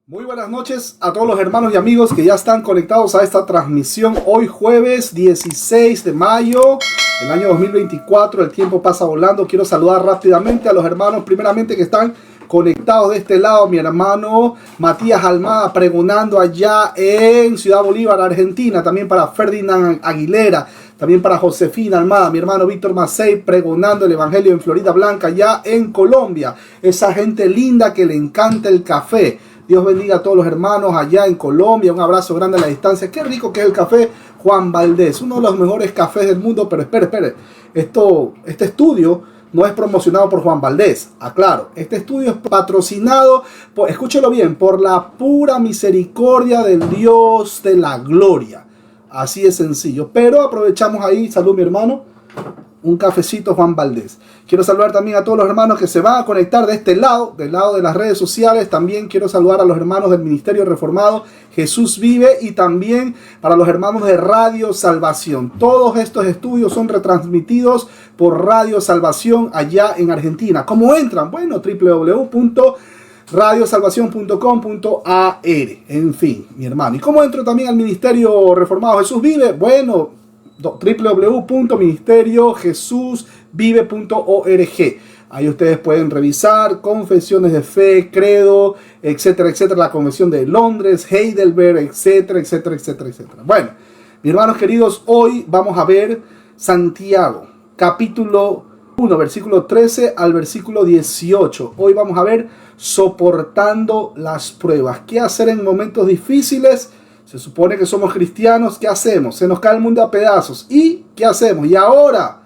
Muy buenas noches a todos los hermanos y amigos que ya están conectados a esta transmisión hoy jueves 16 de mayo del año 2024. El tiempo pasa volando. Quiero saludar rápidamente a los hermanos primeramente que están conectados de este lado. Mi hermano Matías Almada pregonando allá en Ciudad Bolívar, Argentina. También para Ferdinand Aguilera. También para Josefina Almada, mi hermano Víctor Macei pregonando el evangelio en Florida Blanca, allá en Colombia. Esa gente linda que le encanta el café. Dios bendiga a todos los hermanos allá en Colombia. Un abrazo grande a la distancia. Qué rico que es el café Juan Valdez. Uno de los mejores cafés del mundo. Pero espere. Este estudio no es promocionado por Juan Valdez. Aclaro. Este estudio es patrocinado, escúchelo bien, por la pura misericordia del Dios de la gloria. Así es sencillo. Pero aprovechamos ahí. Salud, mi hermano. Un cafecito Juan Valdez. Quiero saludar también a todos los hermanos que se van a conectar de este lado, del lado de las redes sociales. También quiero saludar a los hermanos del Ministerio Reformado Jesús Vive y también para los hermanos de Radio Salvación. Todos estos estudios son retransmitidos por Radio Salvación allá en Argentina. ¿Cómo entran? Bueno, www.radiosalvacion.com.ar. En fin, mi hermano. ¿Y cómo entro también al Ministerio Reformado Jesús Vive? Bueno, www.ministeriojesusvive.org. Ahí ustedes pueden revisar confesiones de fe, credo, etcétera, etcétera, la Convención de Londres, Heidelberg, etcétera, etcétera, etcétera, etcétera. Bueno, mis hermanos queridos, hoy vamos a ver Santiago, capítulo 1, versículo 13 al versículo 18. Hoy vamos a ver soportando las pruebas. ¿Qué hacer en momentos difíciles? Se supone que somos cristianos. ¿Qué hacemos? Se nos cae el mundo a pedazos. ¿Y qué hacemos? ¿Y ahora?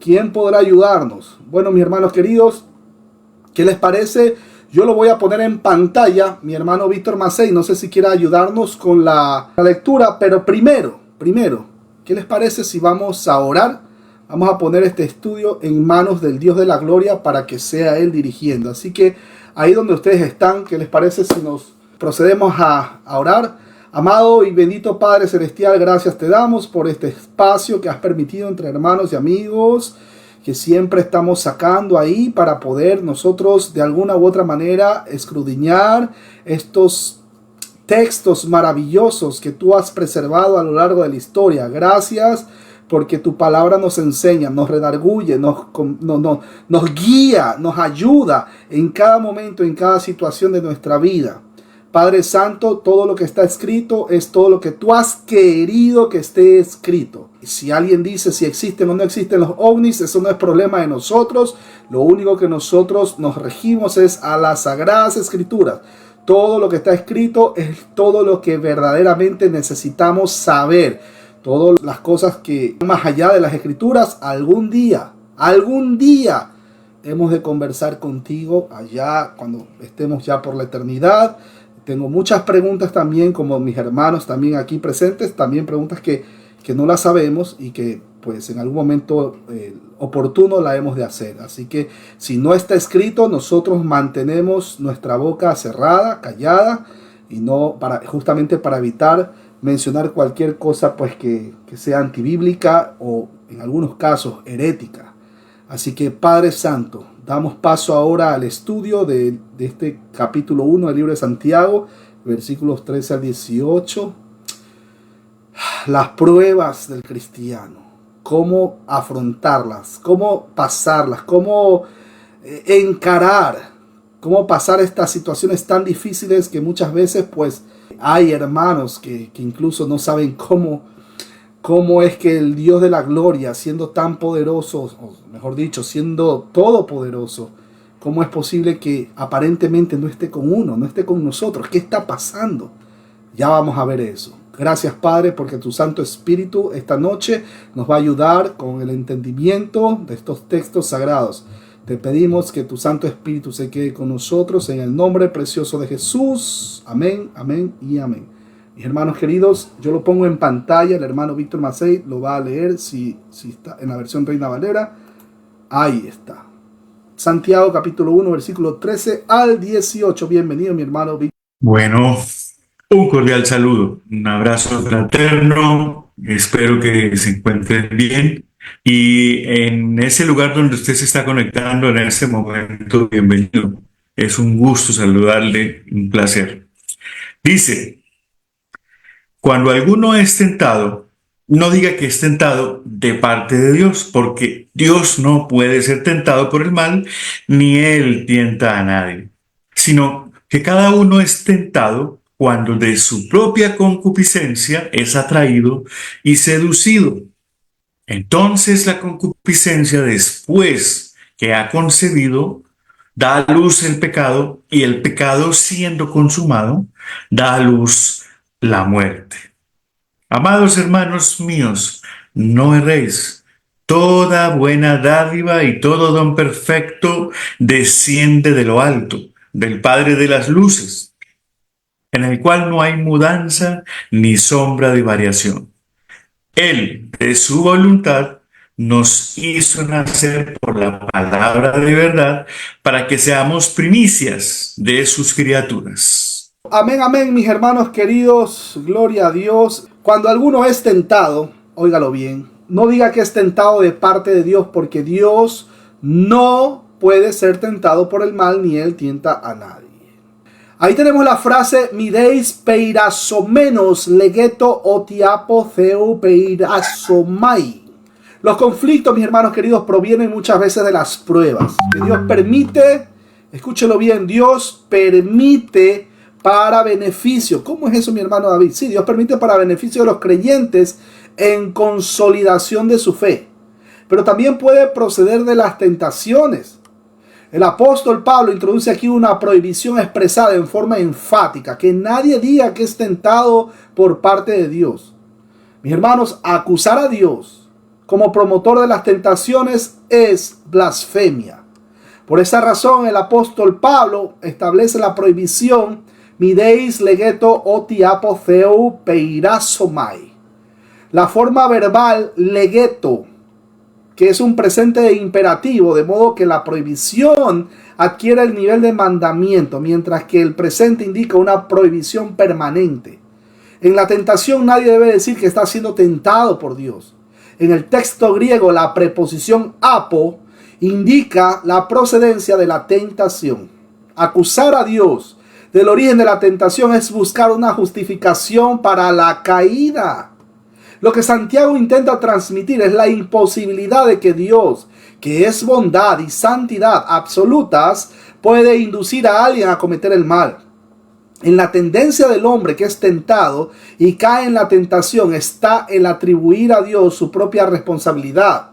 ¿Quién podrá ayudarnos? Bueno, mis hermanos queridos, ¿qué les parece? Yo lo voy a poner en pantalla. Mi hermano Víctor Macei, no sé si quiere ayudarnos con la lectura, pero primero, ¿qué les parece si vamos a orar? Vamos a poner este estudio en manos del Dios de la gloria para que sea Él dirigiendo. Así que ahí donde ustedes están, ¿qué les parece si nos procedemos a orar? Amado y bendito Padre Celestial, gracias te damos por este espacio que has permitido entre hermanos y amigos, que siempre estamos sacando ahí para poder nosotros de alguna u otra manera escudriñar estos textos maravillosos que tú has preservado a lo largo de la historia. Gracias porque tu palabra nos enseña, nos redarguye, nos guía, nos ayuda en cada momento, en cada situación de nuestra vida. Padre Santo, todo lo que está escrito es todo lo que tú has querido que esté escrito. Si alguien dice si existen o no existen los ovnis, eso no es problema de nosotros. Lo único que nosotros nos regimos es a las sagradas escrituras. Todo lo que está escrito es todo lo que verdaderamente necesitamos saber. Todas las cosas que más allá de las escrituras, algún día hemos de conversar contigo allá cuando estemos ya por la eternidad. Tengo muchas preguntas también, como mis hermanos también aquí presentes, también preguntas que no las sabemos y que pues en algún momento oportuno la hemos de hacer. Así que si no está escrito, nosotros mantenemos nuestra boca cerrada, callada, y no justamente para evitar mencionar cualquier cosa pues que sea antibíblica o en algunos casos herética. Así que Padre Santo, damos paso ahora al estudio de este capítulo 1 del libro de Santiago, versículos 13 al 18. Las pruebas del cristiano, cómo afrontarlas, cómo pasarlas, cómo encarar, cómo pasar estas situaciones tan difíciles que muchas veces pues hay hermanos que incluso no saben cómo es que el Dios de la gloria, siendo tan poderoso, o mejor dicho, siendo todopoderoso, cómo es posible que aparentemente no esté con uno, no esté con nosotros. ¿Qué está pasando? Ya vamos a ver eso. Gracias, Padre, porque tu Santo Espíritu esta noche nos va a ayudar con el entendimiento de estos textos sagrados. Te pedimos que tu Santo Espíritu se quede con nosotros en el nombre precioso de Jesús. Amén, amén y amén. Mis hermanos queridos, yo lo pongo en pantalla, el hermano Víctor Macei lo va a leer si está en la versión Reina Valera. Ahí está. Santiago capítulo 1, versículo 13 al 18. Bienvenido, mi hermano Víctor. Bueno, un cordial saludo, un abrazo fraterno, espero que se encuentren bien y en ese lugar donde usted se está conectando en este momento, bienvenido. Es un gusto saludarle, un placer. Dice, cuando alguno es tentado, no diga que es tentado de parte de Dios, porque Dios no puede ser tentado por el mal, ni Él tienta a nadie, sino que cada uno es tentado cuando de su propia concupiscencia es atraído y seducido. Entonces la concupiscencia, después que ha concebido, da a luz el pecado, y el pecado, siendo consumado, da a luz la muerte. Amados hermanos míos, no erréis. Toda buena dádiva y todo don perfecto desciende de lo alto, del Padre de las luces, en el cual no hay mudanza ni sombra de variación. Él, de su voluntad, nos hizo nacer por la palabra de verdad para que seamos primicias de sus criaturas. Amén, amén, mis hermanos queridos, gloria a Dios. Cuando alguno es tentado, óigalo bien, no diga que es tentado de parte de Dios, porque Dios no puede ser tentado por el mal, ni Él tienta a nadie. Ahí tenemos la frase, mideis peirasomenos legeto otiapo theu peirasomai. Los conflictos, mis hermanos queridos, provienen muchas veces de las pruebas que Dios permite. Escúchelo bien, Dios permite para beneficio. ¿Cómo es eso, mi hermano David? Sí, Dios permite para beneficio de los creyentes en consolidación de su fe. Pero también puede proceder de las tentaciones. El apóstol Pablo introduce aquí una prohibición expresada en forma enfática, que nadie diga que es tentado por parte de Dios. Mis hermanos, acusar a Dios como promotor de las tentaciones es blasfemia. Por esa razón, el apóstol Pablo establece la prohibición mideis legeto otiapo theu peirasomai. La forma verbal legeto, que es un presente imperativo, de modo que la prohibición adquiere el nivel de mandamiento, mientras que el presente indica una prohibición permanente. En la tentación nadie debe decir que está siendo tentado por Dios. En el texto griego, la preposición apo indica la procedencia de la tentación. Acusar a Dios del origen de la tentación es buscar una justificación para la caída. Lo que Santiago intenta transmitir es la imposibilidad de que Dios, que es bondad y santidad absolutas, puede inducir a alguien a cometer el mal. En la tendencia del hombre que es tentado y cae en la tentación está el atribuir a Dios su propia responsabilidad.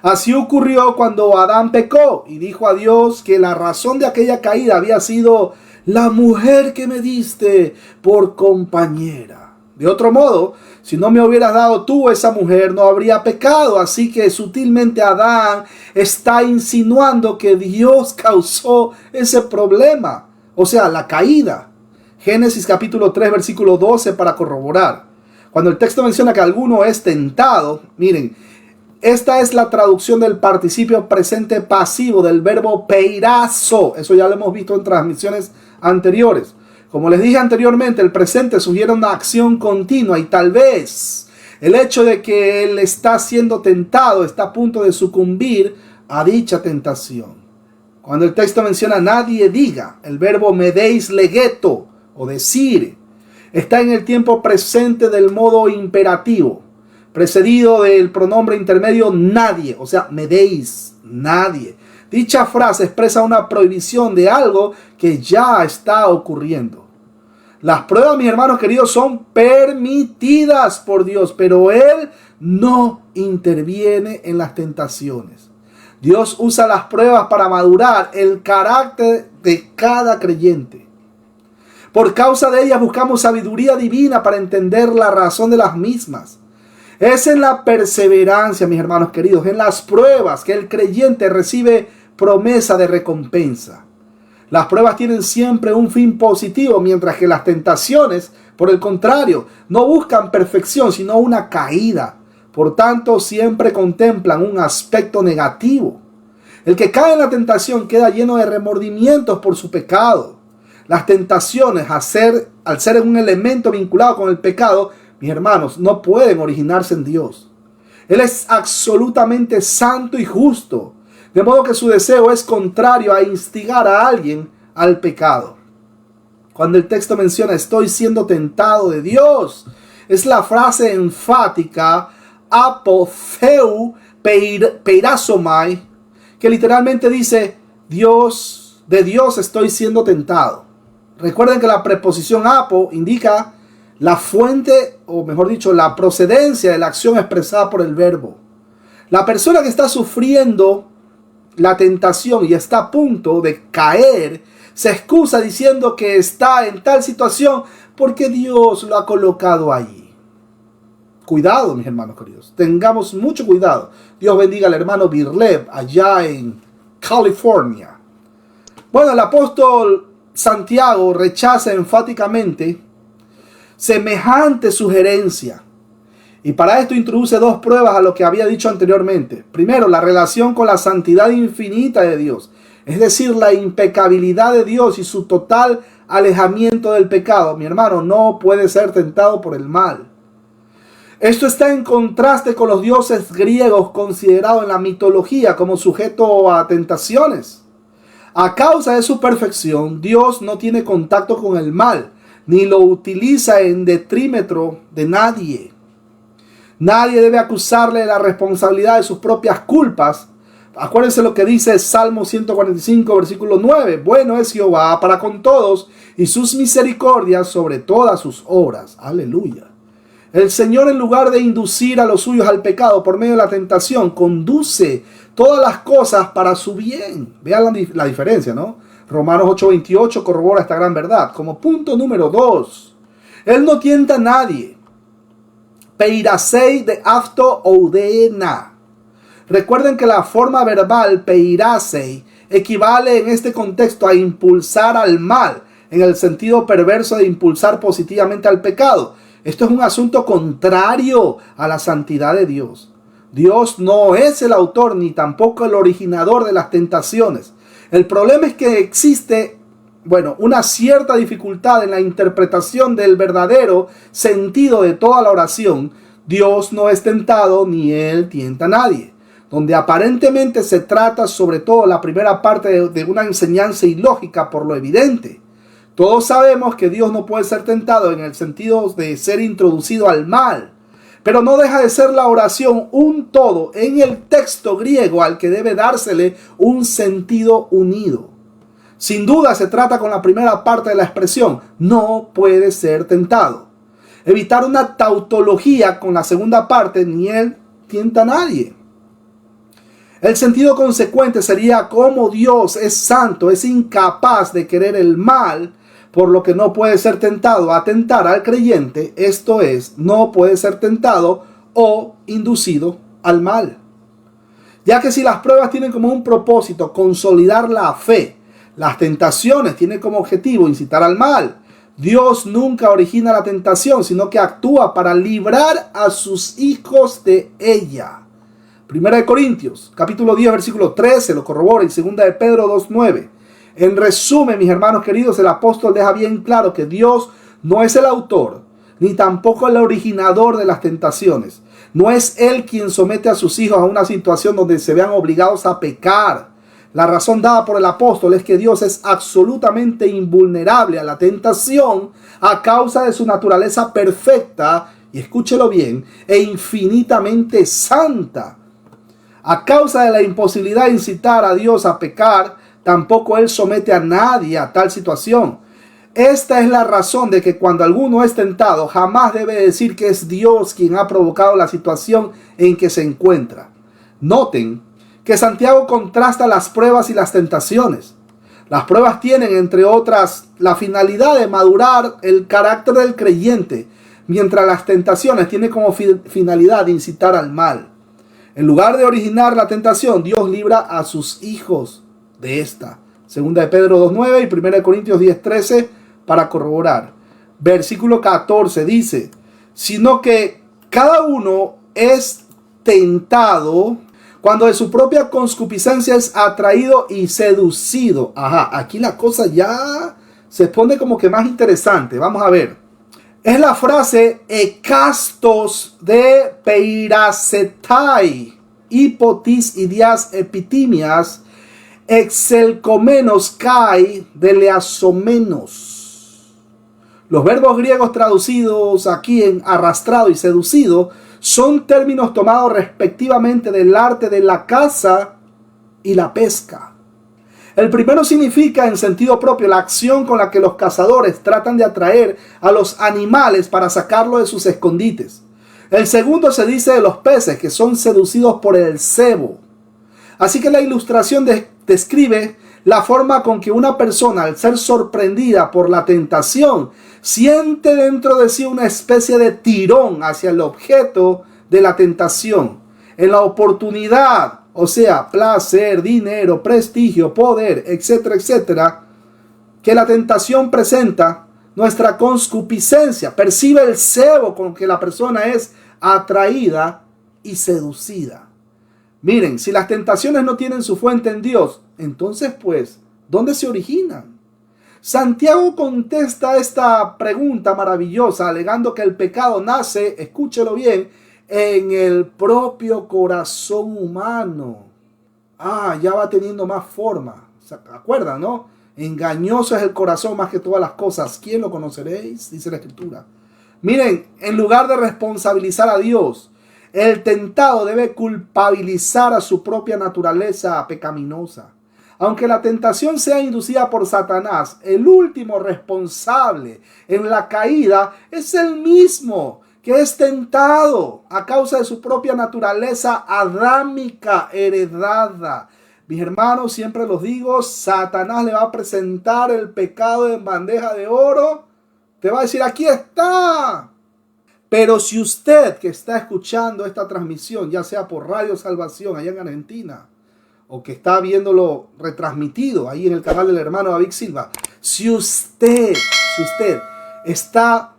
Así ocurrió cuando Adán pecó y dijo a Dios que la razón de aquella caída había sido la mujer que me diste por compañera. De otro modo, si no me hubieras dado tú esa mujer, no habría pecado. Así que sutilmente Adán está insinuando que Dios causó ese problema, o sea, la caída. Génesis capítulo 3, versículo 12 para corroborar. Cuando el texto menciona que alguno es tentado, miren, esta es la traducción del participio presente pasivo del verbo peirazo. Eso ya lo hemos visto en transmisiones anteriores. Como les dije anteriormente, el presente sugiere una acción continua y tal vez el hecho de que él está siendo tentado está a punto de sucumbir a dicha tentación. Cuando el texto menciona nadie diga, el verbo medeis legeto o decir está en el tiempo presente del modo imperativo, precedido del pronombre intermedio nadie, o sea, medeis, nadie. Dicha frase expresa una prohibición de algo que ya está ocurriendo. Las pruebas, mis hermanos queridos, son permitidas por Dios, pero Él no interviene en las tentaciones. Dios usa las pruebas para madurar el carácter de cada creyente. Por causa de ellas buscamos sabiduría divina para entender la razón de las mismas. Es en la perseverancia, mis hermanos queridos, en las pruebas que el creyente recibe promesa de recompensa. Las pruebas tienen siempre un fin positivo, mientras que las tentaciones, por el contrario, no buscan perfección, sino una caída. Por tanto, siempre contemplan un aspecto negativo. El que cae en la tentación queda lleno de remordimientos por su pecado. Las tentaciones, al ser un elemento vinculado con el pecado, mis hermanos, no pueden originarse en Dios. Él es absolutamente santo y justo, de modo que su deseo es contrario a instigar a alguien al pecado. Cuando el texto menciona estoy siendo tentado de Dios, es la frase enfática apotheu peirasomai, que literalmente dice de Dios estoy siendo tentado. Recuerden que la preposición apo indica la fuente, o mejor dicho, la procedencia de la acción expresada por el verbo. La persona que está sufriendo la tentación y está a punto de caer, se excusa diciendo que está en tal situación porque Dios lo ha colocado allí. Cuidado, mis hermanos queridos. Tengamos mucho cuidado. Dios bendiga al hermano Birlev allá en California. Bueno, el apóstol Santiago rechaza enfáticamente semejante sugerencia. Y para esto introduce dos pruebas a lo que había dicho anteriormente. Primero, la relación con la santidad infinita de Dios. Es decir, la impecabilidad de Dios y su total alejamiento del pecado. Mi hermano, no puede ser tentado por el mal. Esto está en contraste con los dioses griegos considerados en la mitología como sujeto a tentaciones. A causa de su perfección, Dios no tiene contacto con el mal, ni lo utiliza en detrimento de nadie. Nadie debe acusarle de la responsabilidad de sus propias culpas. Acuérdense lo que dice Salmo 145, versículo 9. Bueno es Jehová para con todos y sus misericordias sobre todas sus obras. Aleluya. El Señor, en lugar de inducir a los suyos al pecado por medio de la tentación, conduce todas las cosas para su bien. Vean la diferencia, ¿no? Romanos 8:28 corrobora esta gran verdad. Como punto número 2, Él no tienta a nadie. Peirasei de afto oudena. Recuerden que la forma verbal peirasei equivale en este contexto a impulsar al mal, en el sentido perverso de impulsar positivamente al pecado. Esto es un asunto contrario a la santidad de Dios. Dios no es el autor ni tampoco el originador de las tentaciones. El problema es que existe, una cierta dificultad en la interpretación del verdadero sentido de toda la oración. Dios no es tentado ni Él tienta a nadie. Donde aparentemente se trata sobre todo la primera parte de una enseñanza ilógica por lo evidente. Todos sabemos que Dios no puede ser tentado en el sentido de ser introducido al mal, pero no deja de ser la oración un todo en el texto griego al que debe dársele un sentido unido. Sin duda se trata con la primera parte de la expresión, no puede ser tentado. Evitar una tautología con la segunda parte, ni Él tienta a nadie. El sentido consecuente sería como Dios es santo, es incapaz de querer el mal, por lo que no puede ser tentado a tentar al creyente, esto es, no puede ser tentado o inducido al mal. Ya que si las pruebas tienen como un propósito consolidar la fe, las tentaciones tienen como objetivo incitar al mal. Dios nunca origina la tentación, sino que actúa para librar a sus hijos de ella. Primera de Corintios, capítulo 10, versículo 13, lo corrobora, y segunda de Pedro 2:9. En resumen, mis hermanos queridos, el apóstol deja bien claro que Dios no es el autor, ni tampoco el originador de las tentaciones. No es Él quien somete a sus hijos a una situación donde se vean obligados a pecar. La razón dada por el apóstol es que Dios es absolutamente invulnerable a la tentación a causa de su naturaleza perfecta, y escúchelo bien, e infinitamente santa. A causa de la imposibilidad de incitar a Dios a pecar, tampoco Él somete a nadie a tal situación. Esta es la razón de que cuando alguno es tentado, jamás debe decir que es Dios quien ha provocado la situación en que se encuentra. Noten que Santiago contrasta las pruebas y las tentaciones. Las pruebas tienen, entre otras, la finalidad de madurar el carácter del creyente, mientras las tentaciones tienen como finalidad de incitar al mal. En lugar de originar la tentación, Dios libra a sus hijos de esta. Segunda de Pedro 2:9 y primera de Corintios 10:13 para corroborar. Versículo 14 dice, sino que cada uno es tentado cuando de su propia concupiscencia es atraído y seducido. Aquí la cosa ya se pone como que más interesante. Vamos a ver. Es la frase ekastos de peirasetai, hipotis idias epitimias, exelcomenos kai de leasomenos. Los verbos griegos traducidos aquí en arrastrado y seducido son términos tomados respectivamente del arte de la caza y la pesca. El primero significa en sentido propio la acción con la que los cazadores tratan de atraer a los animales para sacarlos de sus escondites. El segundo se dice de los peces que son seducidos por el cebo. Así que la ilustración describe la forma con que una persona, al ser sorprendida por la tentación, siente dentro de sí una especie de tirón hacia el objeto de la tentación. En la oportunidad, o sea, placer, dinero, prestigio, poder, etcétera, etcétera, que la tentación presenta, nuestra concupiscencia percibe el cebo con que la persona es atraída y seducida. Miren, si las tentaciones no tienen su fuente en Dios, entonces pues, ¿dónde se originan? Santiago contesta esta pregunta maravillosa alegando que el pecado nace, escúchelo bien, en el propio corazón humano. Ya va teniendo más forma. ¿Se acuerdan, no? Engañoso es el corazón más que todas las cosas. ¿Quién lo conoceréis? Dice la Escritura. Miren, en lugar de responsabilizar a Dios, el tentado debe culpabilizar a su propia naturaleza pecaminosa. Aunque la tentación sea inducida por Satanás, el último responsable en la caída es el mismo que es tentado a causa de su propia naturaleza adámica heredada. Mis hermanos, siempre los digo, Satanás le va a presentar el pecado en bandeja de oro. Te va a decir, aquí está. Pero si usted que está escuchando esta transmisión, ya sea por Radio Salvación allá en Argentina, o que está viéndolo retransmitido ahí en el canal del hermano David Silva, si usted está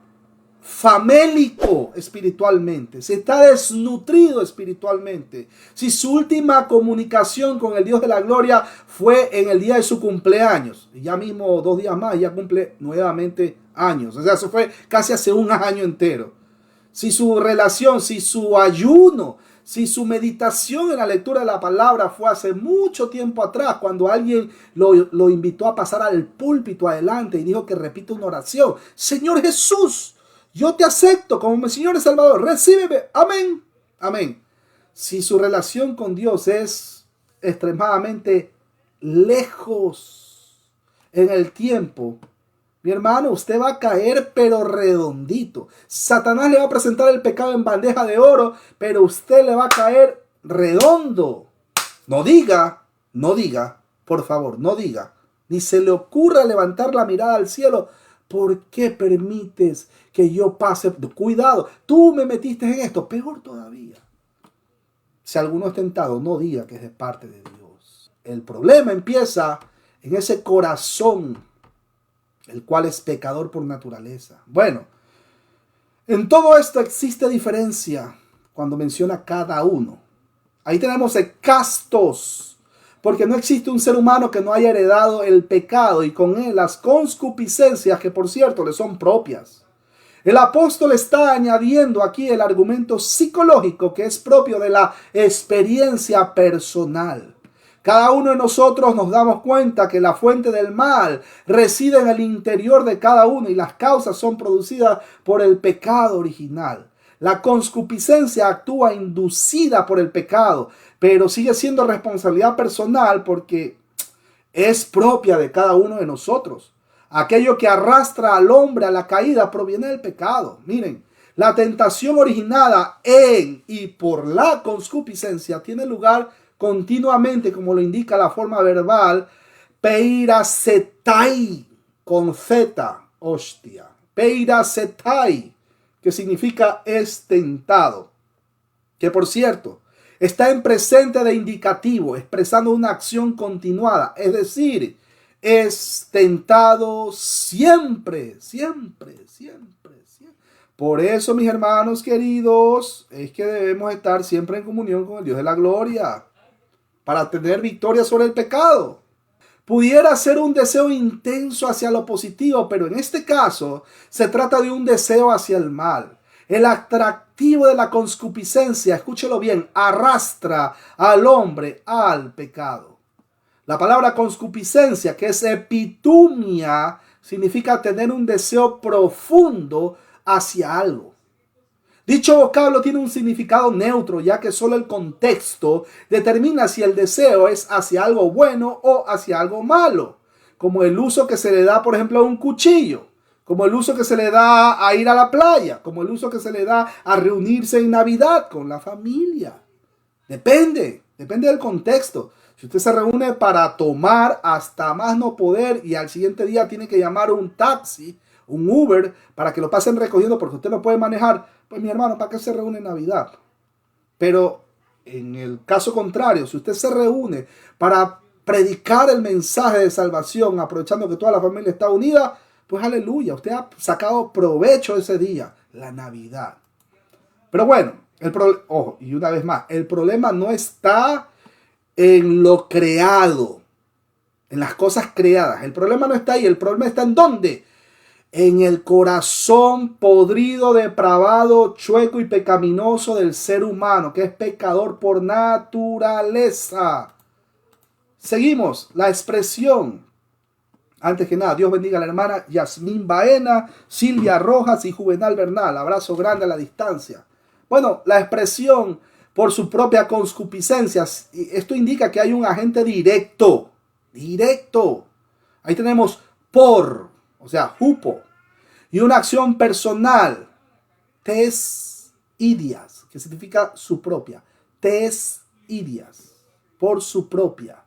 famélico espiritualmente, si está desnutrido espiritualmente, si su última comunicación con el Dios de la gloria fue en el día de su cumpleaños, y ya mismo 2 días más ya cumple nuevamente años, o sea, eso fue casi hace un año entero. Si su relación, si su ayuno, si su meditación en la lectura de la palabra fue hace mucho tiempo atrás, cuando alguien lo invitó a pasar al púlpito adelante y dijo que repita una oración: Señor Jesús, yo te acepto como mi Señor y Salvador, recíbeme, amén, amén. Si su relación con Dios es extremadamente lejos en el tiempo, mi hermano, usted va a caer pero redondito. Satanás le va a presentar el pecado en bandeja de oro, pero usted le va a caer redondo. No diga, por favor, no diga. Ni se le ocurra levantar la mirada al cielo. ¿Por qué permites que yo pase? Cuidado, tú me metiste en esto. Peor todavía. Si alguno es tentado, no diga que es de parte de Dios. El problema empieza en ese corazón, el cual es pecador por naturaleza. Bueno, en todo esto existe diferencia cuando menciona cada uno. Ahí tenemos castos, porque no existe un ser humano que no haya heredado el pecado y con él las concupiscencias que, por cierto, le son propias. El apóstol está añadiendo aquí el argumento psicológico que es propio de la experiencia personal. Cada uno de nosotros nos damos cuenta que la fuente del mal reside en el interior de cada uno y las causas son producidas por el pecado original. La concupiscencia actúa inducida por el pecado, pero sigue siendo responsabilidad personal porque es propia de cada uno de nosotros. Aquello que arrastra al hombre a la caída proviene del pecado. Miren, la tentación originada en y por la concupiscencia tiene lugar continuamente, como lo indica la forma verbal, peiracetai, con Z, hostia. Peiracetai, que significa es tentado. Que por cierto, está en presente de indicativo, expresando una acción continuada. Es decir, es tentado siempre, siempre, siempre, siempre. Por eso, mis hermanos queridos, es que debemos estar siempre en comunión con el Dios de la gloria, para tener victoria sobre el pecado. Pudiera ser un deseo intenso hacia lo positivo, pero en este caso se trata de un deseo hacia el mal. El atractivo de la concupiscencia, escúchelo bien, arrastra al hombre al pecado. La palabra concupiscencia, que es epitumia significa tener un deseo profundo hacia algo. Dicho vocablo tiene un significado neutro, ya que solo el contexto determina si el deseo es hacia algo bueno o hacia algo malo, como el uso que se le da, por ejemplo, a un cuchillo, como el uso que se le da a ir a la playa, como el uso que se le da a reunirse en Navidad con la familia. Depende del contexto. Si usted se reúne para tomar hasta más no poder y al siguiente día tiene que llamar un taxi, un Uber, para que lo pasen recogiendo porque usted no puede manejar, pues mi hermano, ¿para qué se reúne en Navidad? Pero en el caso contrario, si usted se reúne para predicar el mensaje de salvación, aprovechando que toda la familia está unida, pues aleluya, usted ha sacado provecho ese día, la Navidad. Pero bueno, ojo, y una vez más, el problema no está en lo creado, en las cosas creadas. El problema no está ahí, el problema está en ¿dónde? En el corazón podrido, depravado, chueco y pecaminoso del ser humano, que es pecador por naturaleza. Seguimos, la expresión. Antes que nada, Dios bendiga a la hermana Yasmín Baena, Silvia Rojas y Juvenal Bernal. Abrazo grande a la distancia. Bueno, la expresión por su propia concupiscencia, esto indica que hay un agente directo. Ahí tenemos por, o sea, hupo, y una acción personal, tes idias, que significa su propia, tes idias, por su propia.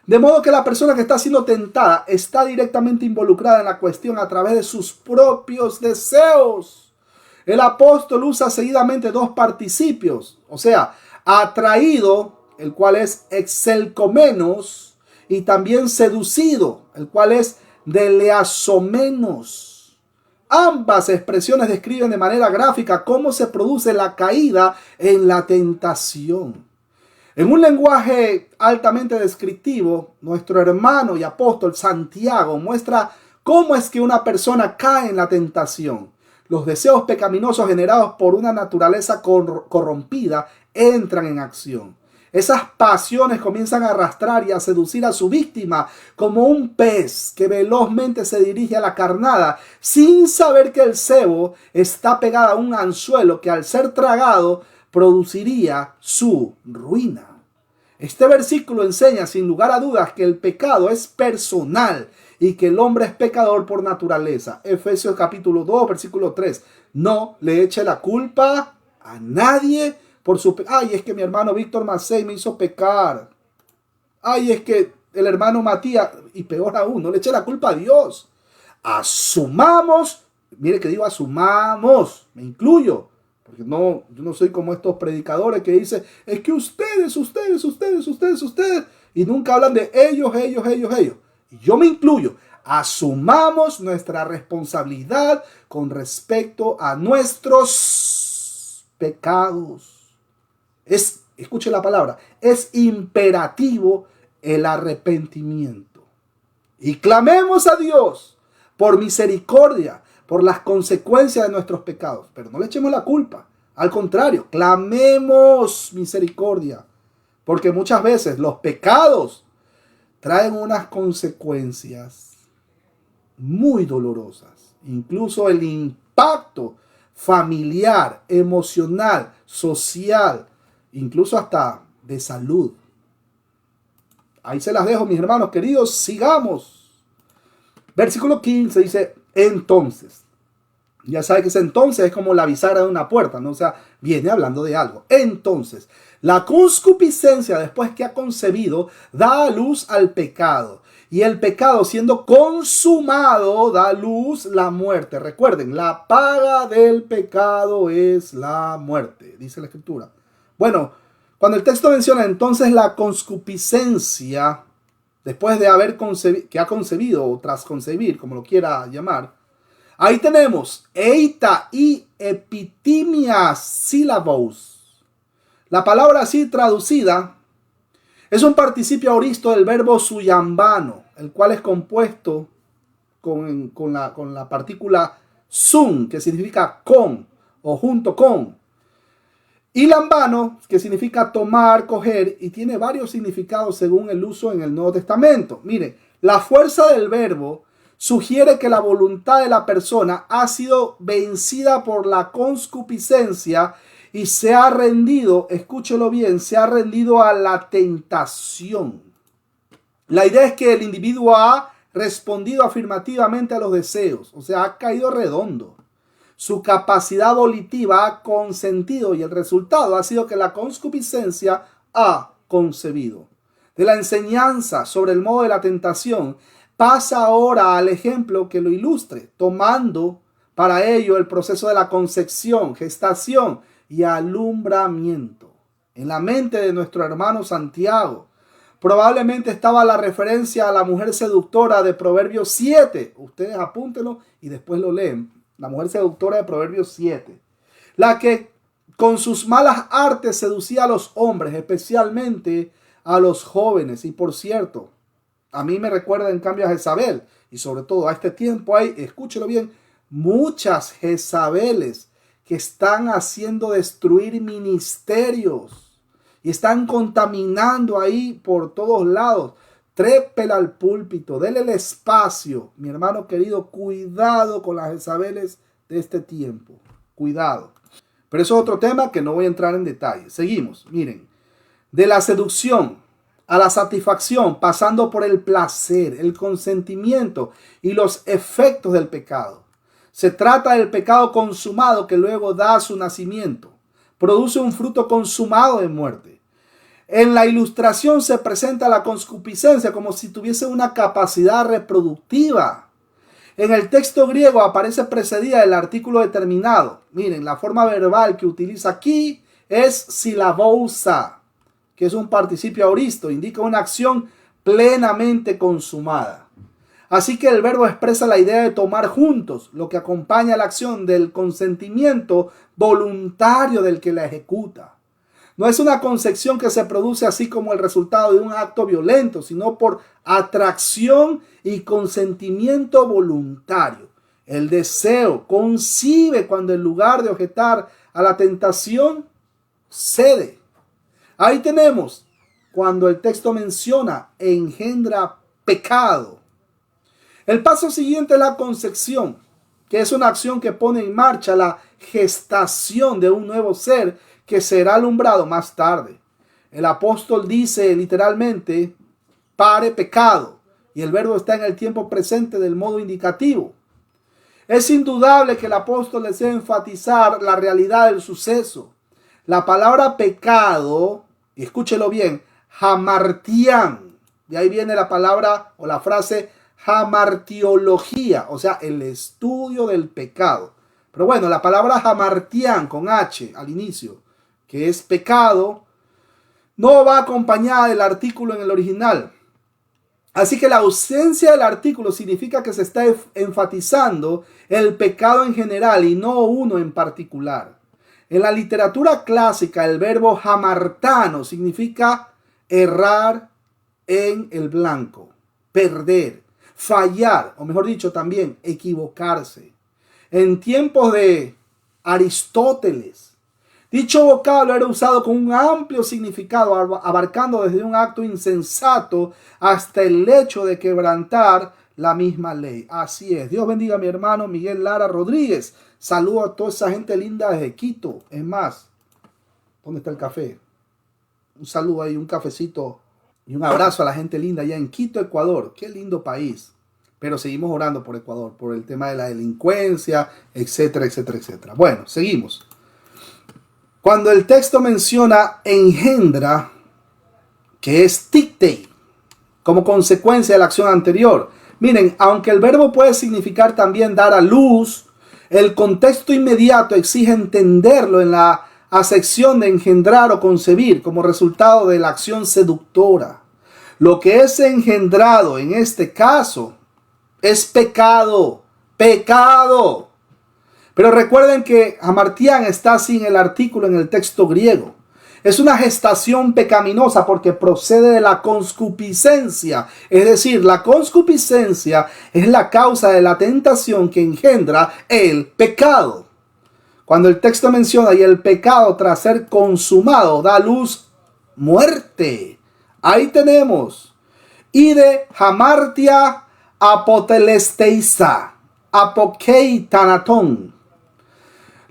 De modo que la persona que está siendo tentada está directamente involucrada en la cuestión a través de sus propios deseos. El apóstol usa seguidamente dos participios, o sea, atraído, el cual es exelcomenos, y también seducido, el cual es deleazomenos. Ambas expresiones describen de manera gráfica cómo se produce la caída en la tentación. En un lenguaje altamente descriptivo, nuestro hermano y apóstol Santiago muestra cómo es que una persona cae en la tentación. Los deseos pecaminosos generados por una naturaleza corrompida entran en acción. Esas pasiones comienzan a arrastrar y a seducir a su víctima como un pez que velozmente se dirige a la carnada sin saber que el cebo está pegado a un anzuelo que al ser tragado produciría su ruina. Este versículo enseña sin lugar a dudas que el pecado es personal y que el hombre es pecador por naturaleza. Efesios capítulo 2, versículo 3. No le eche la culpa a nadie por su pecado. Ay, es que mi hermano Víctor Macei me hizo pecar. Ay, es que el hermano Matías, y peor aún, no le eche la culpa a Dios. Asumamos, mire que digo asumamos, me incluyo. Porque yo no soy como estos predicadores que dicen, es que ustedes, y nunca hablan de ellos. Y yo me incluyo. Asumamos nuestra responsabilidad con respecto a nuestros pecados. Escuche la palabra, es imperativo el arrepentimiento. Y clamemos a Dios por misericordia, por las consecuencias de nuestros pecados. Pero no le echemos la culpa. Al contrario, clamemos misericordia. Porque muchas veces los pecados traen unas consecuencias muy dolorosas. Incluso el impacto familiar, emocional, social, incluso hasta de salud. Ahí se las dejo, mis hermanos queridos. Sigamos. Versículo 15 dice, entonces. Ya sabe que ese entonces es como la bisagra de una puerta, ¿no? O sea, viene hablando de algo. Entonces, la concupiscencia, después que ha concebido, da a luz al pecado. Y el pecado, siendo consumado, da a luz la muerte. Recuerden, la paga del pecado es la muerte, dice la Escritura. Bueno, cuando el texto menciona entonces la concupiscencia, después de haber que ha concebido o tras concebir, como lo quiera llamar, ahí tenemos eita y epitimia sílabos. La palabra así traducida es un participio aoristo del verbo suyambano, el cual es compuesto con la partícula sun, que significa con o junto con. Y lambano, que significa tomar, coger, y tiene varios significados según el uso en el Nuevo Testamento. Mire, la fuerza del verbo sugiere que la voluntad de la persona ha sido vencida por la concupiscencia y se ha rendido, escúchelo bien, se ha rendido a la tentación. La idea es que el individuo ha respondido afirmativamente a los deseos, o sea, ha caído redondo. Su capacidad volitiva ha consentido y el resultado ha sido que la concupiscencia ha concebido. De la enseñanza sobre el modo de la tentación pasa ahora al ejemplo que lo ilustre, tomando para ello el proceso de la concepción, gestación y alumbramiento. En la mente de nuestro hermano Santiago probablemente estaba la referencia a la mujer seductora de Proverbios 7. Ustedes apúntenlo y después lo leen. La mujer seductora de Proverbios 7. La que con sus malas artes seducía a los hombres, especialmente a los jóvenes. Y por cierto, a mí me recuerda en cambio a Jezabel. Y sobre todo a este tiempo hay, escúchelo bien, muchas Jezabeles que están haciendo destruir ministerios. Y están contaminando ahí por todos lados. Trépela al púlpito, dele el espacio. Mi hermano querido, cuidado con las Jezabeles de este tiempo. Cuidado. Pero eso es otro tema que no voy a entrar en detalle. Seguimos, miren. De la seducción a la satisfacción, pasando por el placer, el consentimiento y los efectos del pecado. Se trata del pecado consumado que luego da su nacimiento. Produce un fruto consumado de muerte. En la ilustración se presenta la concupiscencia como si tuviese una capacidad reproductiva. En el texto griego aparece precedida del artículo determinado. Miren, la forma verbal que utiliza aquí es silabousa, que es un participio auristo, indica una acción plenamente consumada. Así que el verbo expresa la idea de tomar juntos, lo que acompaña la acción del consentimiento voluntario del que la ejecuta. No es una concepción que se produce así como el resultado de un acto violento, sino por atracción y consentimiento voluntario. El deseo concibe cuando en lugar de objetar a la tentación, cede. Ahí tenemos cuando el texto menciona engendra pecado. El paso siguiente es la concepción, que es una acción que pone en marcha la gestación de un nuevo ser que será alumbrado más tarde. El apóstol dice literalmente, pare pecado, y el verbo está en el tiempo presente del modo indicativo. Es indudable que el apóstol desea enfatizar la realidad del suceso. La palabra pecado, y escúchelo bien, hamartián, de ahí viene la palabra o la frase hamartiología, o sea, el estudio del pecado. Pero bueno, la palabra hamartián con H al inicio, que es pecado, no va acompañada del artículo en el original. Así que la ausencia del artículo significa que se está enfatizando el pecado en general y no uno en particular. En la literatura clásica, el verbo hamartano significa errar en el blanco, perder, fallar, o mejor dicho también, equivocarse. En tiempos de Aristóteles, dicho vocablo era usado con un amplio significado, abarcando desde un acto insensato hasta el hecho de quebrantar la misma ley. Así es. Dios bendiga a mi hermano Miguel Lara Rodríguez. Saludo a toda esa gente linda desde Quito. Es más, ¿dónde está el café? Un saludo ahí, un cafecito y un abrazo a la gente linda allá en Quito, Ecuador. Qué lindo país. Pero seguimos orando por Ecuador, por el tema de la delincuencia, etcétera, etcétera, etcétera. Bueno, seguimos. Cuando el texto menciona engendra, que es tictei, como consecuencia de la acción anterior. Miren, aunque el verbo puede significar también dar a luz, el contexto inmediato exige entenderlo en la acepción de engendrar o concebir como resultado de la acción seductora. Lo que es engendrado en este caso es pecado, pecado. Pero recuerden que hamartián está sin el artículo en el texto griego. Es una gestación pecaminosa porque procede de la concupiscencia. Es decir, la concupiscencia es la causa de la tentación que engendra el pecado. Cuando el texto menciona y el pecado tras ser consumado da luz muerte. Ahí tenemos. Y de hamartia apotelesteiza, apokei tanaton.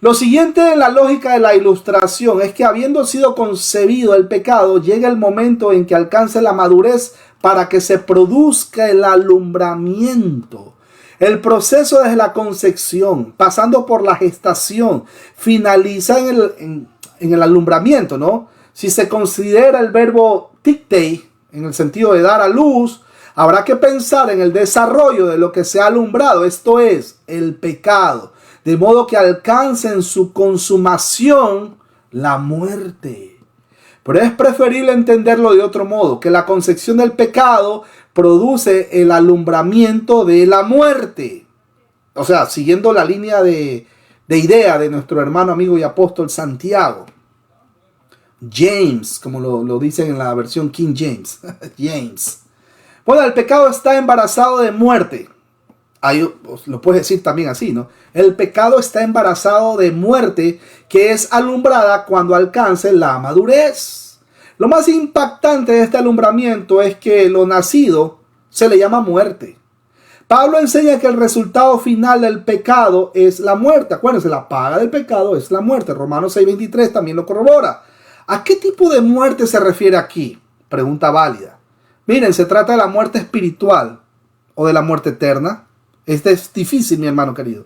Lo siguiente en la lógica de la ilustración es que habiendo sido concebido el pecado, llega el momento en que alcance la madurez para que se produzca el alumbramiento. El proceso desde la concepción, pasando por la gestación, finaliza en el alumbramiento, ¿no? Si se considera el verbo tiktei, en el sentido de dar a luz, habrá que pensar en el desarrollo de lo que se ha alumbrado, esto es, el pecado, de modo que alcance en su consumación la muerte. Pero es preferible entenderlo de otro modo, que la concepción del pecado produce el alumbramiento de la muerte. O sea, siguiendo la línea de idea de nuestro hermano, amigo y apóstol Santiago. James, como lo dicen en la versión King James. James. Bueno, el pecado está embarazado de muerte. Ahí lo puedes decir también así, ¿no? El pecado está embarazado de muerte que es alumbrada cuando alcance la madurez. Lo más impactante de este alumbramiento es que lo nacido se le llama muerte. Pablo enseña que el resultado final del pecado es la muerte. Acuérdense, la paga del pecado es la muerte. Romanos 6:23 también lo corrobora. ¿A qué tipo de muerte se refiere aquí? Pregunta válida. Miren, se trata de la muerte espiritual o de la muerte eterna. Es difícil, mi hermano querido.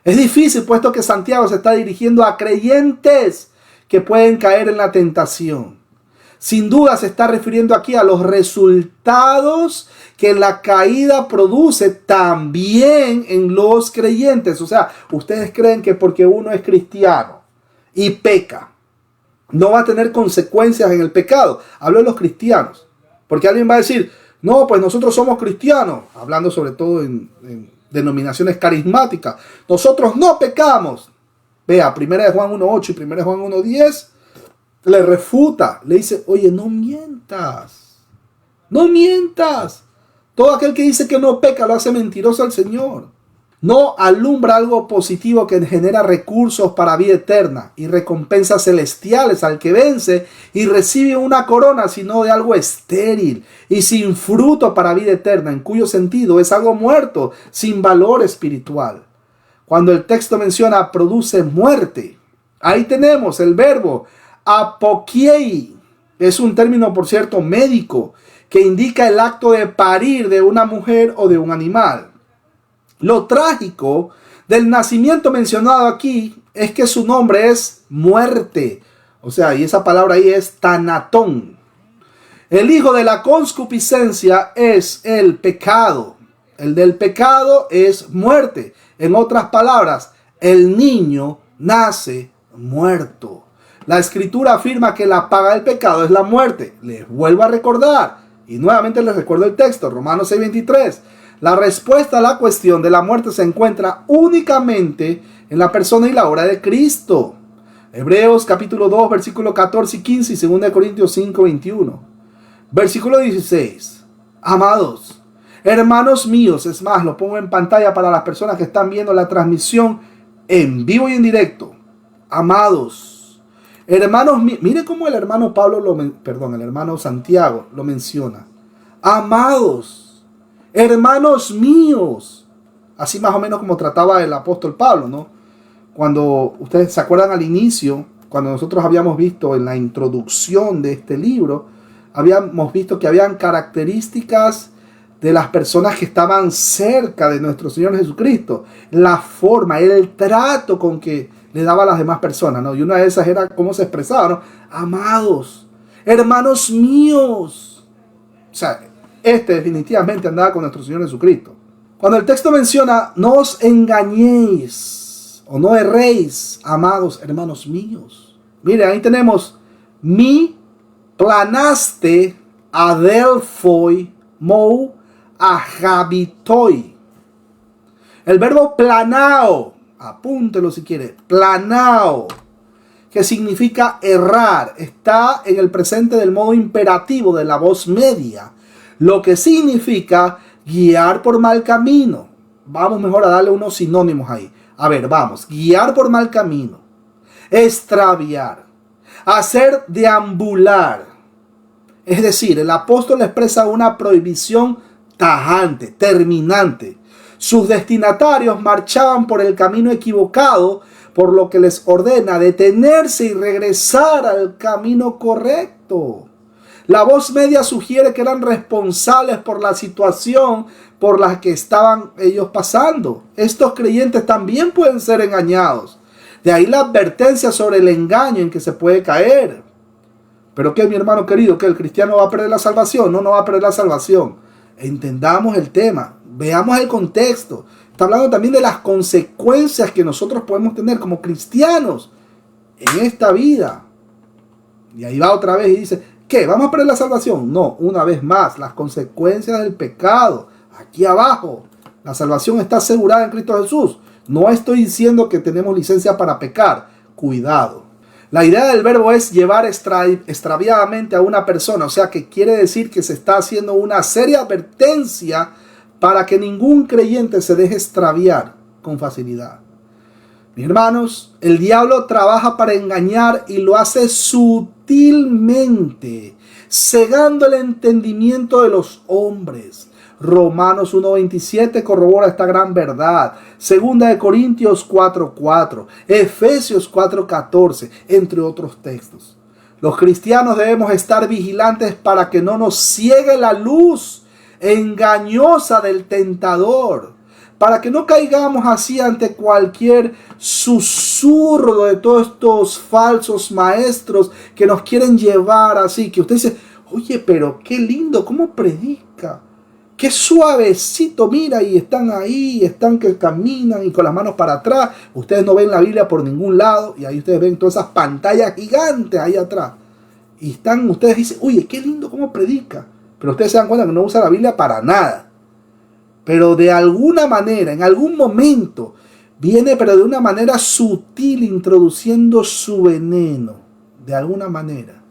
Es difícil, puesto que Santiago se está dirigiendo a creyentes que pueden caer en la tentación. Sin duda se está refiriendo aquí a los resultados que la caída produce también en los creyentes. O sea, ustedes creen que porque uno es cristiano y peca, no va a tener consecuencias en el pecado. Hablo de los cristianos. Porque alguien va a decir, no, pues nosotros somos cristianos, hablando sobre todo en denominaciones carismáticas. Nosotros no pecamos. Vea, 1 Juan 1:8 y 1 Juan 1:10 le refuta, le dice, oye, no mientas. No mientas. Todo aquel que dice que no peca lo hace mentiroso al Señor. No alumbra algo positivo que genera recursos para vida eterna y recompensas celestiales al que vence y recibe una corona, sino de algo estéril y sin fruto para vida eterna, en cuyo sentido es algo muerto, sin valor espiritual. Cuando el texto menciona produce muerte, ahí tenemos el verbo apokiei. Es un término, por cierto, médico, que indica el acto de parir de una mujer o de un animal. Lo trágico del nacimiento mencionado aquí es que su nombre es muerte. O sea, y esa palabra ahí es tanatón. El hijo de la concupiscencia es el pecado. El del pecado es muerte. En otras palabras, el niño nace muerto. La escritura afirma que la paga del pecado es la muerte. Les vuelvo a recordar. Y nuevamente les recuerdo el texto, Romanos 6:23. La respuesta a la cuestión de la muerte se encuentra únicamente en la persona y la obra de Cristo. Hebreos capítulo 2, versículo 14 y 15 y 2 Corintios 5:21. Versículo 16. Amados, hermanos míos, es más, lo pongo en pantalla para las personas que están viendo la transmisión en vivo y en directo. Amados, hermanos míos, mire cómo el hermano el hermano Santiago lo menciona. Amados, hermanos míos, así más o menos como trataba el apóstol Pablo, ¿no? Cuando ustedes se acuerdan al inicio, cuando nosotros habíamos visto en la introducción de este libro, habíamos visto que habían características de las personas que estaban cerca de nuestro Señor Jesucristo, la forma, el trato con que le daba a las demás personas, ¿no? Y una de esas era cómo se expresaba, ¿no? Amados, hermanos míos. O sea, definitivamente andaba con nuestro Señor Jesucristo. Cuando el texto menciona, no os engañéis o no erréis, amados hermanos míos. Mire, ahí tenemos mi planaste adelphoi mou ahabitoi. El verbo planao, apúntelo si quiere, planao, que significa errar, está en el presente del modo imperativo de la voz media, lo que significa guiar por mal camino. Vamos mejor a darle unos sinónimos ahí. A ver, vamos. Guiar por mal camino. Extraviar. Hacer deambular. Es decir, el apóstol expresa una prohibición tajante, terminante. Sus destinatarios marchaban por el camino equivocado, por lo que les ordena detenerse y regresar al camino correcto. La voz media sugiere que eran responsables por la situación por la que estaban ellos pasando. Estos creyentes también pueden ser engañados. De ahí la advertencia sobre el engaño en que se puede caer. Pero ¿qué, mi hermano querido? ¿Que el cristiano va a perder la salvación? No, no va a perder la salvación. Entendamos el tema, veamos el contexto. Está hablando también de las consecuencias que nosotros podemos tener como cristianos en esta vida. Y ahí va otra vez y dice, ¿qué? ¿Vamos a perder la salvación? No, una vez más, las consecuencias del pecado. Aquí abajo, la salvación está asegurada en Cristo Jesús. No estoy diciendo que tenemos licencia para pecar. Cuidado. La idea del verbo es llevar extraviadamente a una persona. O sea, que quiere decir que se está haciendo una seria advertencia para que ningún creyente se deje extraviar con facilidad. Mis hermanos, el diablo trabaja para engañar y lo hace sutilmente, cegando el entendimiento de los hombres. Romanos 1:27 corrobora esta gran verdad. Segunda de Corintios 4:4, Efesios 4:14, entre otros textos. Los cristianos debemos estar vigilantes para que no nos ciegue la luz engañosa del tentador, para que no caigamos así ante cualquier susurro de todos estos falsos maestros que nos quieren llevar así, que usted dice, oye, pero qué lindo, cómo predica, qué suavecito, mira, y están ahí, están que caminan y con las manos para atrás, ustedes no ven la Biblia por ningún lado, y ahí ustedes ven todas esas pantallas gigantes ahí atrás, y están, ustedes dicen, oye, qué lindo, cómo predica, pero ustedes se dan cuenta que no usa la Biblia para nada. Pero de alguna manera, en algún momento, viene, pero de una manera sutil, introduciendo su veneno. De alguna manera.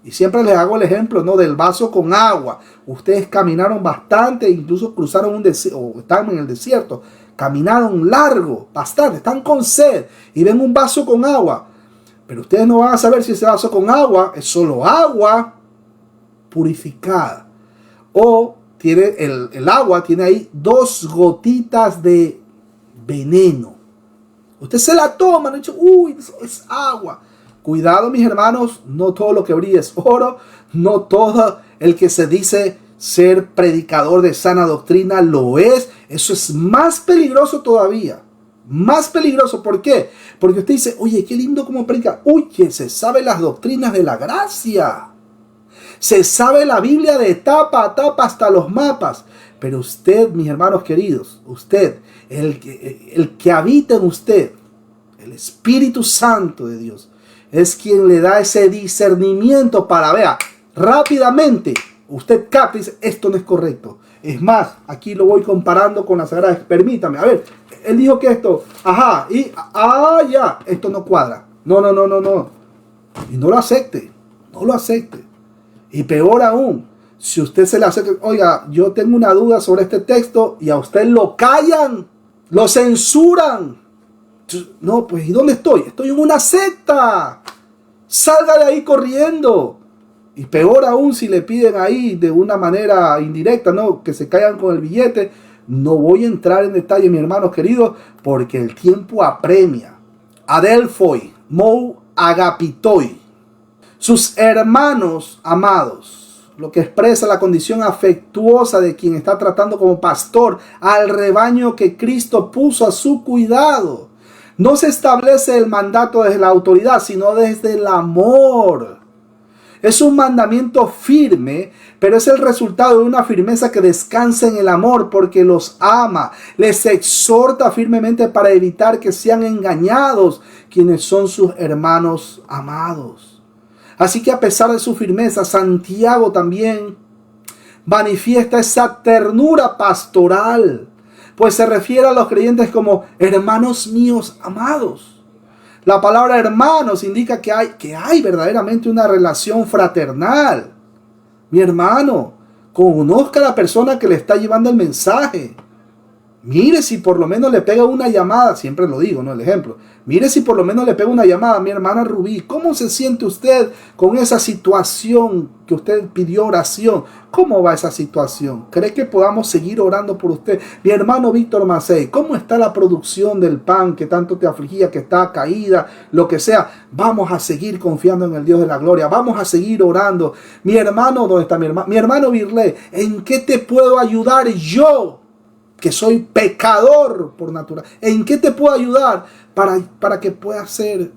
Y siempre les hago el ejemplo, ¿no? Del vaso con agua. Ustedes caminaron bastante, incluso cruzaron un desierto, o están en el desierto. Caminaron largo, bastante, están con sed. Y ven un vaso con agua. Pero ustedes no van a saber si ese vaso con agua es solo agua purificada. O tiene el agua tiene ahí 2 gotitas de veneno. Usted se la toma, no dice, uy, eso es agua. Cuidado, mis hermanos, no todo lo que brilla es oro, no todo el que se dice ser predicador de sana doctrina lo es. Eso es más peligroso todavía. Más peligroso, ¿por qué? Porque usted dice, oye, qué lindo cómo predica. Uy, que se sabe las doctrinas de la gracia. Se sabe la Biblia de tapa a tapa hasta los mapas. Pero usted, mis hermanos queridos, usted, el que habita en usted, el Espíritu Santo de Dios, es quien le da ese discernimiento para, vea, rápidamente, usted capta y dice, esto no es correcto. Es más, aquí lo voy comparando con la Sagrada. Permítame, a ver, él dijo que esto, ajá, y, ya, esto no cuadra. No. Y no lo acepte, no lo acepte. Y peor aún, si usted se le acerca, oiga, yo tengo una duda sobre este texto y a usted lo callan, lo censuran. No, pues ¿y dónde estoy? Estoy en una secta. Salga de ahí corriendo. Y peor aún si le piden ahí de una manera indirecta, ¿no? Que se caigan con el billete. No voy a entrar en detalle, mis hermanos queridos, porque el tiempo apremia. Adelphoi, mou agapitoi. Sus hermanos amados, lo que expresa la condición afectuosa de quien está tratando como pastor al rebaño que Cristo puso a su cuidado. No se establece el mandato desde la autoridad, sino desde el amor. Es un mandamiento firme, pero es el resultado de una firmeza que descansa en el amor porque los ama. Les exhorta firmemente para evitar que sean engañados quienes son sus hermanos amados. Así que a pesar de su firmeza, Santiago también manifiesta esa ternura pastoral, pues se refiere a los creyentes como hermanos míos amados. La palabra hermanos indica que hay verdaderamente una relación fraternal. Mi hermano, conozca a la persona que le está llevando el mensaje. Mire si por lo menos le pega una llamada, siempre lo digo, ¿no? El ejemplo. Mire si por lo menos le pega una llamada a mi hermana Rubí. ¿Cómo se siente usted con esa situación que usted pidió oración? ¿Cómo va esa situación? ¿Cree que podamos seguir orando por usted? Mi hermano Víctor Macei, ¿cómo está la producción del pan que tanto te afligía, que está caída, lo que sea? Vamos a seguir confiando en el Dios de la gloria. Vamos a seguir orando. Mi hermano, ¿dónde está mi hermano? Mi hermano Virley, ¿en qué te puedo ayudar yo, que soy pecador por naturaleza? ¿En qué te puedo ayudar para que pueda ser,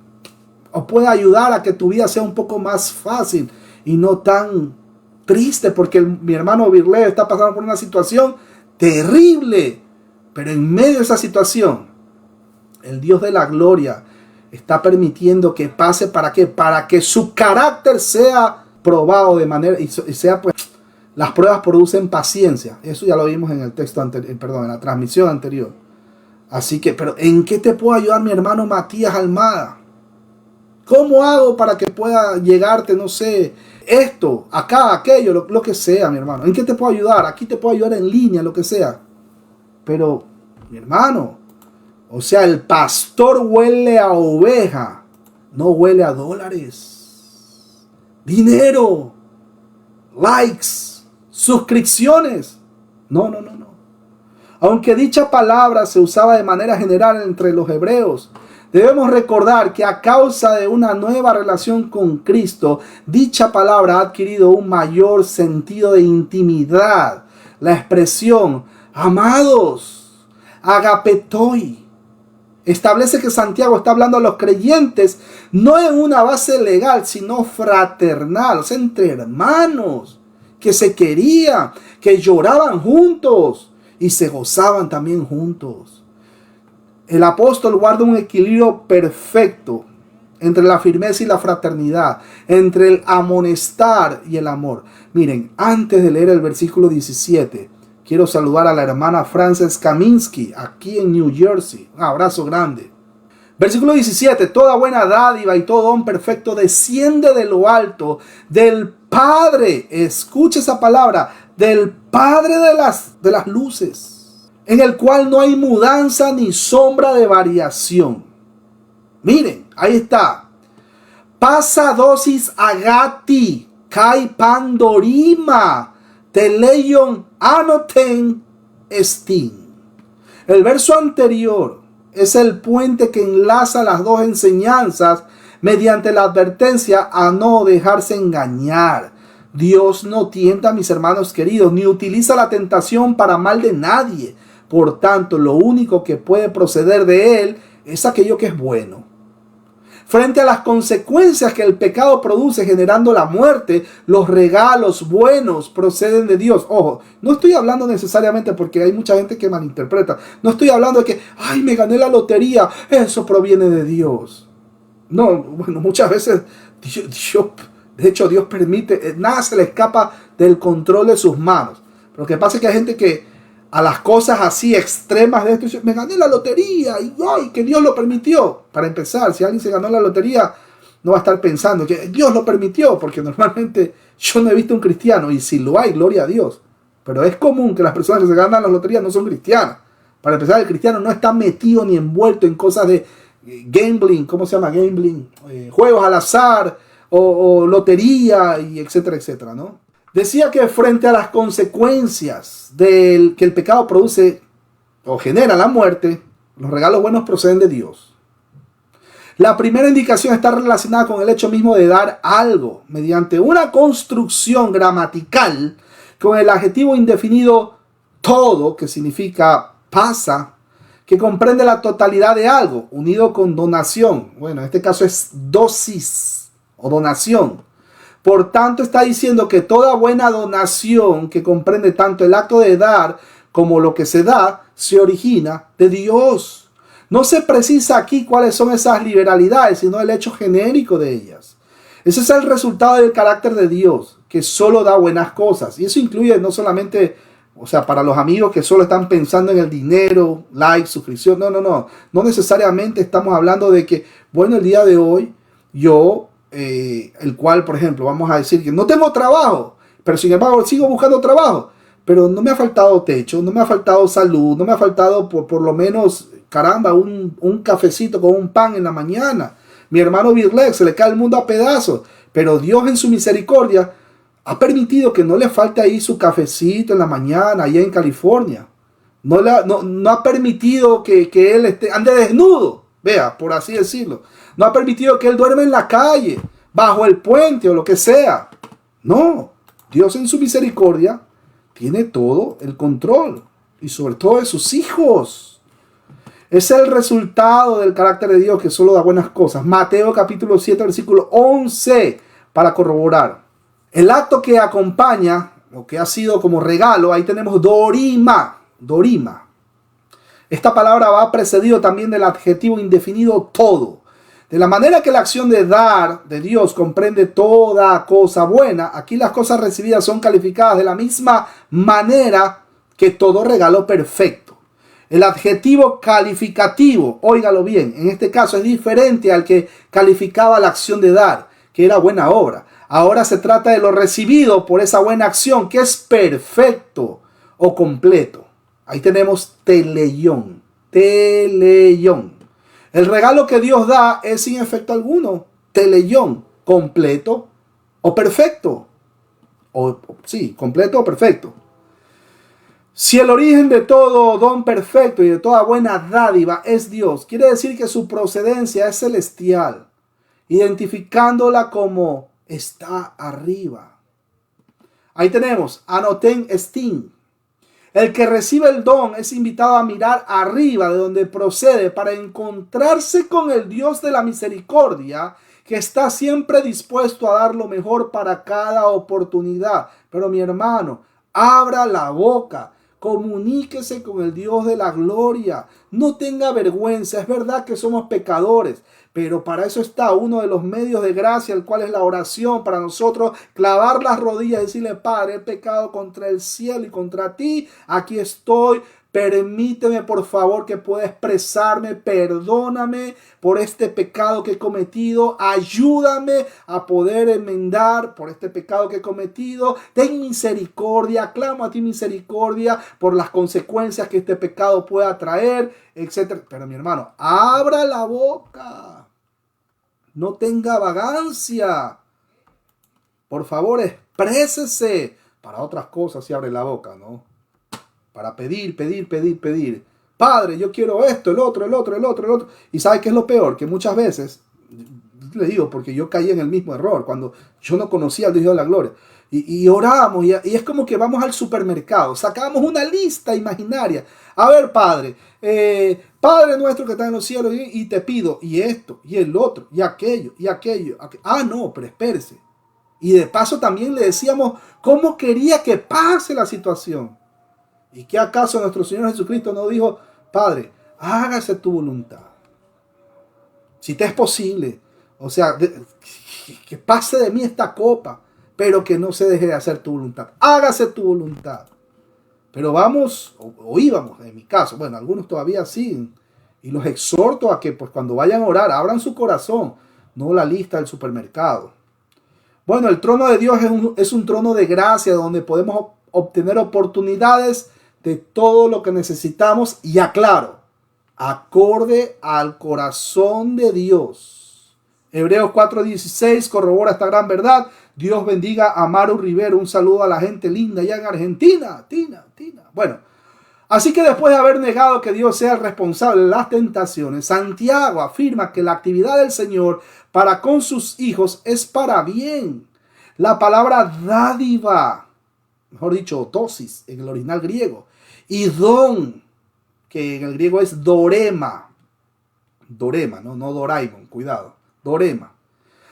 o pueda ayudar a que tu vida sea un poco más fácil y no tan triste? Porque mi hermano Virley está pasando por una situación terrible, pero en medio de esa situación, el Dios de la gloria está permitiendo que pase. ¿Para qué? Para que su carácter sea probado de manera, y sea pues, las pruebas producen paciencia. Eso ya lo vimos en el texto anterior, perdón, en la transmisión anterior. Así que, pero ¿en qué te puedo ayudar, mi hermano Matías Almada? ¿Cómo hago para que pueda llegarte, no sé, esto, acá, aquello, lo que sea, mi hermano? ¿En qué te puedo ayudar? Aquí te puedo ayudar en línea, lo que sea. Pero, mi hermano, o sea, el pastor huele a oveja, no huele a dólares, dinero, likes, suscripciones. No. Aunque dicha palabra se usaba de manera general entre los hebreos, debemos recordar que a causa de una nueva relación con Cristo, dicha palabra ha adquirido un mayor sentido de intimidad. La expresión amados, agapetoi, establece que Santiago está hablando a los creyentes no en una base legal, sino fraternal, o sea, entre hermanos que se querían, que lloraban juntos y se gozaban también juntos. El apóstol guarda un equilibrio perfecto entre la firmeza y la fraternidad, entre el amonestar y el amor. Miren, antes de leer el versículo 17, quiero saludar a la hermana Frances Kaminsky, aquí en New Jersey. Un abrazo grande. Versículo 17, toda buena dádiva y todo don perfecto desciende de lo alto, del Padre, escucha esa palabra, del Padre de las luces, en el cual no hay mudanza ni sombra de variación. Miren, ahí está. Pasa dosis agati, kai pandorima, teleion anoten estin. El verso anterior es el puente que enlaza las dos enseñanzas mediante la advertencia a no dejarse engañar. Dios no tienta, mis hermanos queridos, ni utiliza la tentación para mal de nadie. Por tanto, lo único que puede proceder de él es aquello que es bueno. Frente a las consecuencias que el pecado produce generando la muerte, los regalos buenos proceden de Dios. Ojo, no estoy hablando necesariamente, porque hay mucha gente que malinterpreta. No estoy hablando de que, ay, me gané la lotería, eso proviene de Dios. No, bueno, muchas veces Dios permite, nada se le escapa del control de sus manos. Pero lo que pasa es que hay gente que a las cosas así extremas de esto dice, me gané la lotería y ay, que Dios lo permitió. Para empezar, si alguien se ganó la lotería, no va a estar pensando que Dios lo permitió, porque normalmente yo no he visto un cristiano, y si lo hay, gloria a Dios. Pero es común que las personas que se ganan la lotería no son cristianas. Para empezar, el cristiano no está metido ni envuelto en cosas de gambling, ¿cómo se llama? Gambling, juegos al azar o lotería, y etcétera, etcétera, ¿no? Decía que frente a las consecuencias que el pecado produce o genera la muerte, los regalos buenos proceden de Dios. La primera indicación está relacionada con el hecho mismo de dar algo mediante una construcción gramatical con el adjetivo indefinido todo, que significa pasa, que comprende la totalidad de algo, unido con donación. Bueno, en este caso es dosis o donación. Por tanto, está diciendo que toda buena donación que comprende tanto el acto de dar como lo que se da, se origina de Dios. No se precisa aquí cuáles son esas liberalidades, sino el hecho genérico de ellas. Ese es el resultado del carácter de Dios, que solo da buenas cosas. Y eso incluye no solamente, o sea, para los amigos que solo están pensando en el dinero, like, suscripción. No necesariamente estamos hablando de que, bueno, el día de hoy yo... el cual, por ejemplo, vamos a decir que no tengo trabajo, pero sin embargo sigo buscando trabajo. pero no me ha faltado techo, no me ha faltado salud, no me ha faltado por lo menos, caramba, un cafecito con un pan en la mañana. Mi hermano Birlex se le cae el mundo a pedazos, pero Dios en su misericordia ha permitido que no le falte ahí su cafecito en la mañana, allá en California. No ha permitido que él ande desnudo, vea, por así decirlo. No ha permitido que él duerma en la calle, bajo el puente o lo que sea. No, Dios en su misericordia tiene todo el control y sobre todo de sus hijos. Es el resultado del carácter de Dios que solo da buenas cosas. Mateo capítulo 7, versículo 11, para corroborar. El acto que acompaña, o que ha sido como regalo, ahí tenemos dorima. Dorima. Esta palabra va precedido también del adjetivo indefinido todo. De la manera que la acción de dar de Dios comprende toda cosa buena, aquí las cosas recibidas son calificadas de la misma manera que todo regalo perfecto. El adjetivo calificativo, óigalo bien, en este caso es diferente al que calificaba la acción de dar, que era buena obra. Ahora se trata de lo recibido por esa buena acción, que es perfecto o completo. Ahí tenemos teleión, teleión. El regalo que Dios da es sin efecto alguno, teleión, completo o perfecto. Sí, completo o perfecto. Si el origen de todo don perfecto y de toda buena dádiva es Dios, quiere decir que su procedencia es celestial, identificándola como está arriba. Ahí tenemos Anoten Estin. El que recibe el don es invitado a mirar arriba de donde procede para encontrarse con el Dios de la misericordia, que está siempre dispuesto a dar lo mejor para cada oportunidad. Pero mi hermano, abra la boca. Comuníquese con el Dios de la gloria. No tenga vergüenza. Es verdad que somos pecadores, pero para eso está uno de los medios de gracia, el cual es la oración, para nosotros clavar las rodillas y decirle: Padre, he pecado contra el cielo y contra ti. Aquí estoy. Permíteme, por favor, que pueda expresarme. Perdóname por este pecado que he cometido. Ayúdame a poder enmendar por este pecado que he cometido. Ten misericordia. Clamo a ti misericordia por las consecuencias que este pecado pueda traer, etc. Pero mi hermano, abra la boca. No tenga vagancia. Por favor, exprésese. Para otras cosas sí abre la boca, ¿no? Para pedir. Padre, yo quiero esto, el otro. ¿Y sabe qué es lo peor? Que muchas veces, le digo porque yo caí en el mismo error, cuando yo no conocía al Dios de la gloria. Y oramos, y es como que vamos al supermercado, sacamos una lista imaginaria. A ver, Padre, Padre nuestro que está en los cielos, y te pido, y esto, y el otro, y aquello. Ah, no, pero espérese. Y de paso también le decíamos cómo quería que pase la situación. ¿Y qué acaso nuestro Señor Jesucristo no dijo: Padre, hágase tu voluntad? Si te es posible, o sea, que pase de mí esta copa, pero que no se deje de hacer tu voluntad. Hágase tu voluntad. Pero vamos, o íbamos, en mi caso, bueno, algunos todavía siguen, y los exhorto a que pues cuando vayan a orar, abran su corazón, no la lista del supermercado. Bueno, el trono de Dios es un trono de gracia donde podemos obtener oportunidades de todo lo que necesitamos, y aclaro, acorde al corazón de Dios. Hebreos 4:16 corrobora esta gran verdad. Dios bendiga a Maru Rivero. Un saludo a la gente linda allá en Argentina. Tina. Bueno, así que después de haber negado que Dios sea el responsable de las tentaciones, Santiago afirma que la actividad del Señor para con sus hijos es para bien. La palabra dádiva, mejor dicho, dosis en el original griego, y don, que en el griego es dorema, no Doraemon, cuidado, dorema.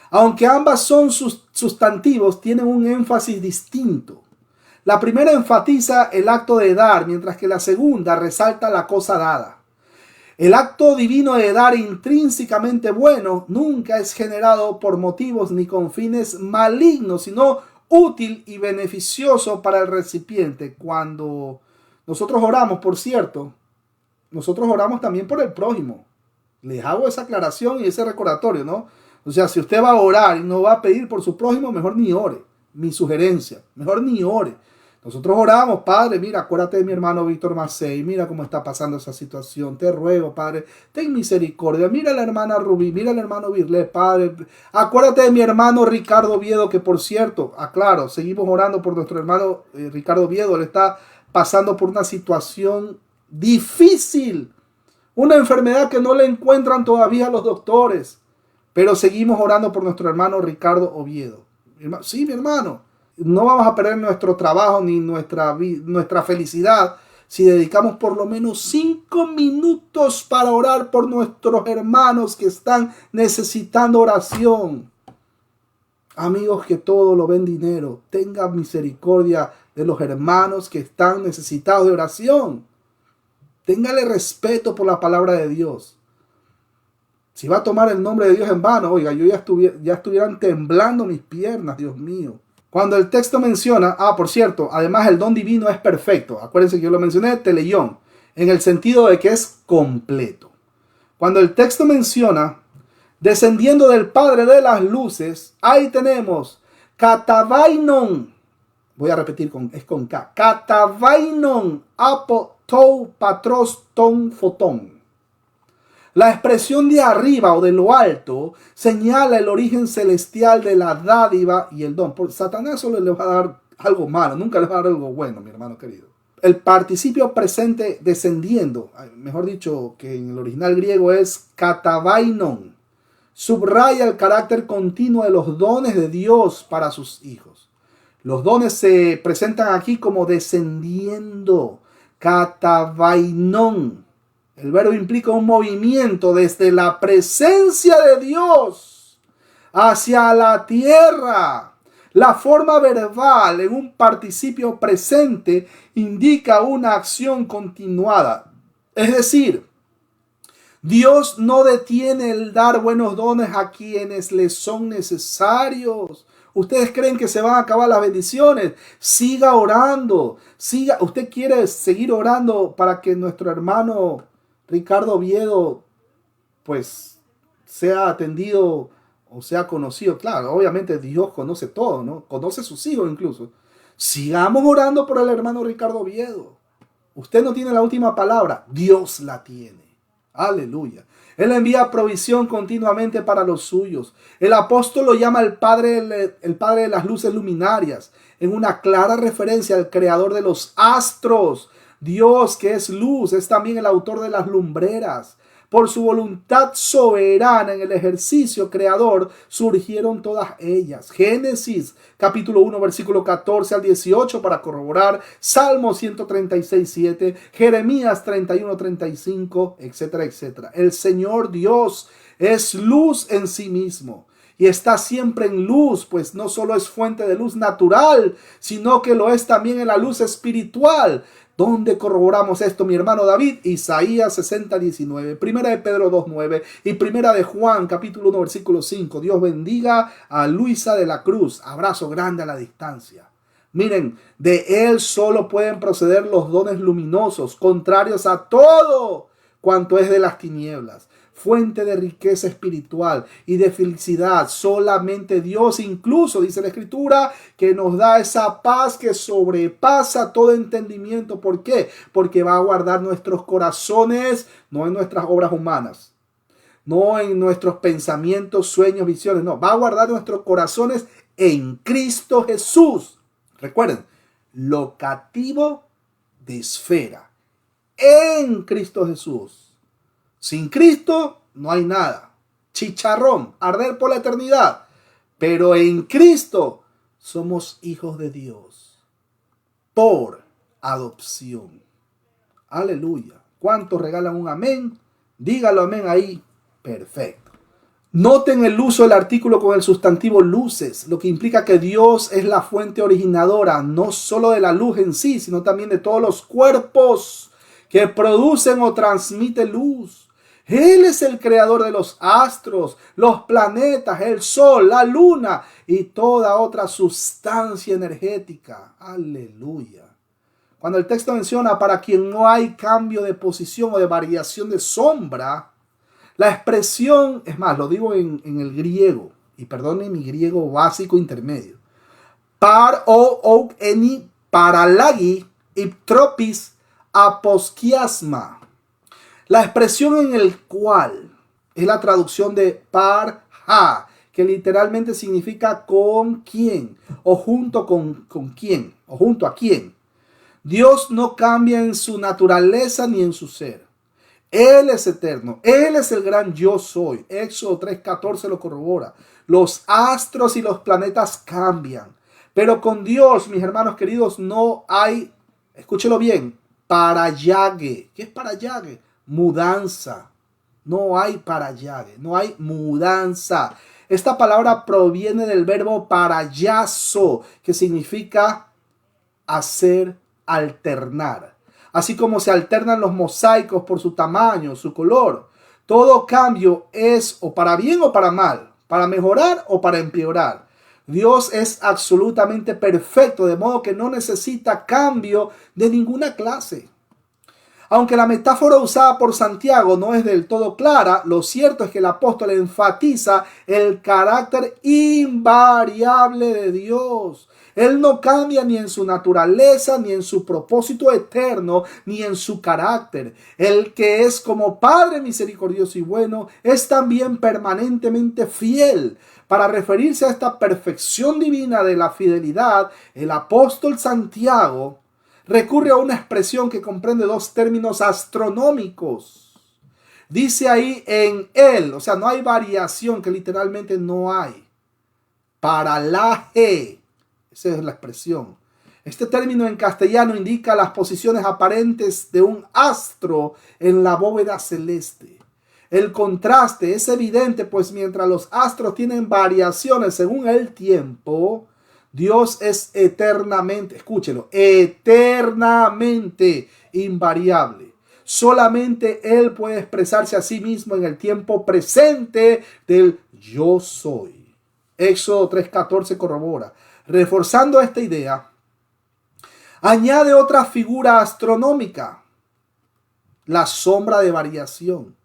Aunque ambas son sustantivos, tienen un énfasis distinto. La primera enfatiza el acto de dar, mientras que la segunda resalta la cosa dada. El acto divino de dar, intrínsecamente bueno, nunca es generado por motivos ni con fines malignos, sino útil y beneficioso para el recipiente. Cuando nosotros oramos, por cierto, nosotros oramos también por el prójimo. Les hago esa aclaración y ese recordatorio, ¿no? O sea, si usted va a orar y no va a pedir por su prójimo, mejor ni ore. Mi sugerencia, mejor ni ore. Nosotros oramos, Padre, mira, acuérdate de mi hermano Víctor Macei, mira cómo está pasando esa situación, te ruego, Padre, ten misericordia, mira a la hermana Rubí, mira al hermano Virle, Padre, acuérdate de mi hermano Ricardo Oviedo, que por cierto, aclaro, seguimos orando por nuestro hermano Ricardo Oviedo, él está pasando por una situación difícil, una enfermedad que no le encuentran todavía los doctores, pero seguimos orando por nuestro hermano Ricardo Oviedo. Sí, mi hermano. No vamos a perder nuestro trabajo ni nuestra felicidad si dedicamos por lo menos 5 minutos para orar por nuestros hermanos que están necesitando oración. Amigos que todo lo ven dinero, tengan misericordia de los hermanos que están necesitados de oración. Téngale respeto por la palabra de Dios. Si va a tomar el nombre de Dios en vano, oiga, yo ya estuvieran temblando mis piernas, Dios mío. Cuando el texto menciona, por cierto, además el don divino es perfecto. Acuérdense que yo lo mencioné, teleión, en el sentido de que es completo. Cuando el texto menciona, descendiendo del Padre de las luces, ahí tenemos, katabainon, voy a repetir, es con K, katabainon, apo, tou, patros, ton, fotón. La expresión de arriba o de lo alto señala el origen celestial de la dádiva y el don. Por Satanás solo le va a dar algo malo, nunca le va a dar algo bueno, mi hermano querido. El participio presente descendiendo, mejor dicho, que en el original griego es katabainon, subraya el carácter continuo de los dones de Dios para sus hijos. Los dones se presentan aquí como descendiendo, katabainon. El verbo implica un movimiento desde la presencia de Dios hacia la tierra. La forma verbal en un participio presente indica una acción continuada. Es decir, Dios no detiene el dar buenos dones a quienes les son necesarios. Ustedes creen que se van a acabar las bendiciones. Siga orando. Usted quiere seguir orando para que nuestro hermano Ricardo Oviedo pues sea atendido o sea conocido. Claro, obviamente Dios conoce todo, ¿no? Conoce sus hijos incluso. Sigamos orando por el hermano Ricardo Oviedo. Usted no tiene la última palabra, Dios la tiene. Aleluya. Él envía provisión continuamente para los suyos. El apóstol lo llama el padre de las luces luminarias, en una clara referencia al creador de los astros. Dios, que es luz, es también el autor de las lumbreras. Por su voluntad soberana en el ejercicio creador surgieron todas ellas. Génesis capítulo 1 versículo 14 al 18 para corroborar. Salmo 136, 7. Jeremías 31, 35, etcétera, etcétera. El Señor Dios es luz en sí mismo. Y está siempre en luz, pues no solo es fuente de luz natural, sino que lo es también en la luz espiritual. ¿Dónde corroboramos esto, mi hermano David? Isaías 60, 19, Primera de Pedro 2, 9 y Primera de Juan, capítulo 1, versículo 5. Dios bendiga a Luisa de la Cruz. Abrazo grande a la distancia. Miren, de él solo pueden proceder los dones luminosos, contrarios a todo cuanto es de las tinieblas. Fuente de riqueza espiritual y de felicidad. Solamente Dios, incluso dice la Escritura, que nos da esa paz que sobrepasa todo entendimiento. ¿Por qué? Porque va a guardar nuestros corazones, no en nuestras obras humanas, no en nuestros pensamientos, sueños, visiones, no. Va a guardar nuestros corazones en Cristo Jesús. Recuerden, locativo de esfera. En Cristo Jesús. Sin Cristo no hay nada. Chicharrón, arder por la eternidad. Pero en Cristo somos hijos de Dios. Por adopción. Aleluya. ¿Cuántos regalan un amén? Dígalo amén ahí. Perfecto. Noten el uso del artículo con el sustantivo luces, lo que implica que Dios es la fuente originadora, no solo de la luz en sí, sino también de todos los cuerpos que producen o transmiten luz. Él es el creador de los astros, los planetas, el sol, la luna y toda otra sustancia energética. Aleluya. Cuando el texto menciona para quien no hay cambio de posición o de variación de sombra, la expresión, es más, lo digo en el griego, y perdone mi griego básico intermedio. Par o eni paralagi iptropis aposkiasma. La expresión en el cual es la traducción de parha, que literalmente significa con quién, o junto con quién, o junto a quién. Dios no cambia en su naturaleza ni en su ser. Él es eterno. Él es el gran yo soy. Éxodo 3:14 lo corrobora. Los astros y los planetas cambian. Pero con Dios, mis hermanos queridos, no hay, escúchelo bien, parayague. ¿Qué es parayague? Mudanza. No hay parayague. No hay mudanza. Esta palabra proviene del verbo parayaso, que significa hacer alternar. Así como se alternan los mosaicos por su tamaño, su color. Todo cambio es o para bien o para mal, para mejorar o para empeorar. Dios es absolutamente perfecto, de modo que no necesita cambio de ninguna clase. Aunque la metáfora usada por Santiago no es del todo clara, lo cierto es que el apóstol enfatiza el carácter invariable de Dios. Él no cambia ni en su naturaleza, ni en su propósito eterno, ni en su carácter. El que es como Padre misericordioso y bueno, es también permanentemente fiel. Para referirse a esta perfección divina de la fidelidad, el apóstol Santiago recurre a una expresión que comprende dos términos astronómicos. Dice ahí en él, o sea, no hay variación, que literalmente no hay. Paralaje, esa es la expresión. Este término en castellano indica las posiciones aparentes de un astro en la bóveda celeste. El contraste es evidente, pues mientras los astros tienen variaciones según el tiempo, Dios es eternamente, escúchelo, eternamente invariable. Solamente Él puede expresarse a sí mismo en el tiempo presente del yo soy. Éxodo 3:14 corrobora. Reforzando esta idea, añade otra figura astronómica, la sombra de variación,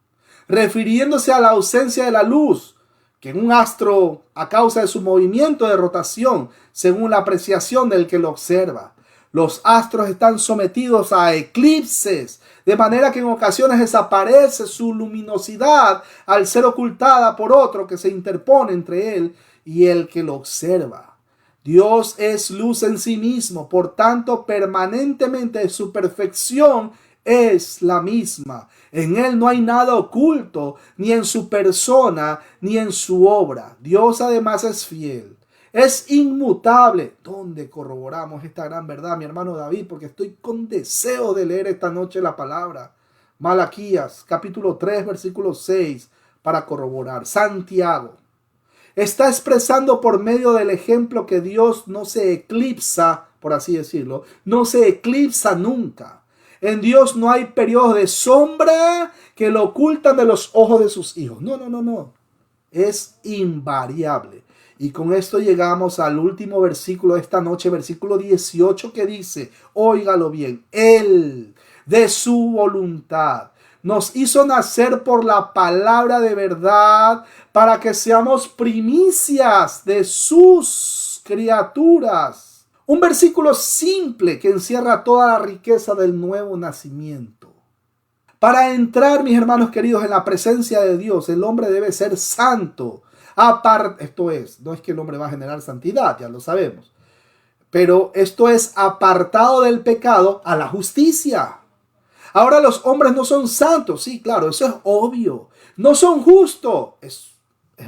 refiriéndose a la ausencia de la luz, que en un astro, a causa de su movimiento de rotación, según la apreciación del que lo observa, los astros están sometidos a eclipses, de manera que en ocasiones desaparece su luminosidad al ser ocultada por otro que se interpone entre él y el que lo observa. Dios es luz en sí mismo, por tanto, permanentemente su perfección es la misma. En Él no hay nada oculto, ni en su persona, ni en su obra. Dios además es fiel, es inmutable. ¿Dónde corroboramos esta gran verdad, mi hermano David? Porque estoy con deseo de leer esta noche la palabra. Malaquías, capítulo 3, versículo 6, para corroborar. Santiago está expresando por medio del ejemplo que Dios no se eclipsa, por así decirlo, no se eclipsa nunca. En Dios no hay periodos de sombra que lo ocultan de los ojos de sus hijos. No. Es invariable. Y con esto llegamos al último versículo de esta noche, versículo 18, que dice, óigalo bien, Él, de su voluntad, nos hizo nacer por la palabra de verdad para que seamos primicias de sus criaturas. Un versículo simple que encierra toda la riqueza del nuevo nacimiento. Para entrar, mis hermanos queridos, en la presencia de Dios, el hombre debe ser santo. Esto es, no es que el hombre va a generar santidad, ya lo sabemos. Pero esto es apartado del pecado a la justicia. Ahora los hombres no son santos, sí, claro, eso es obvio. No son justos, es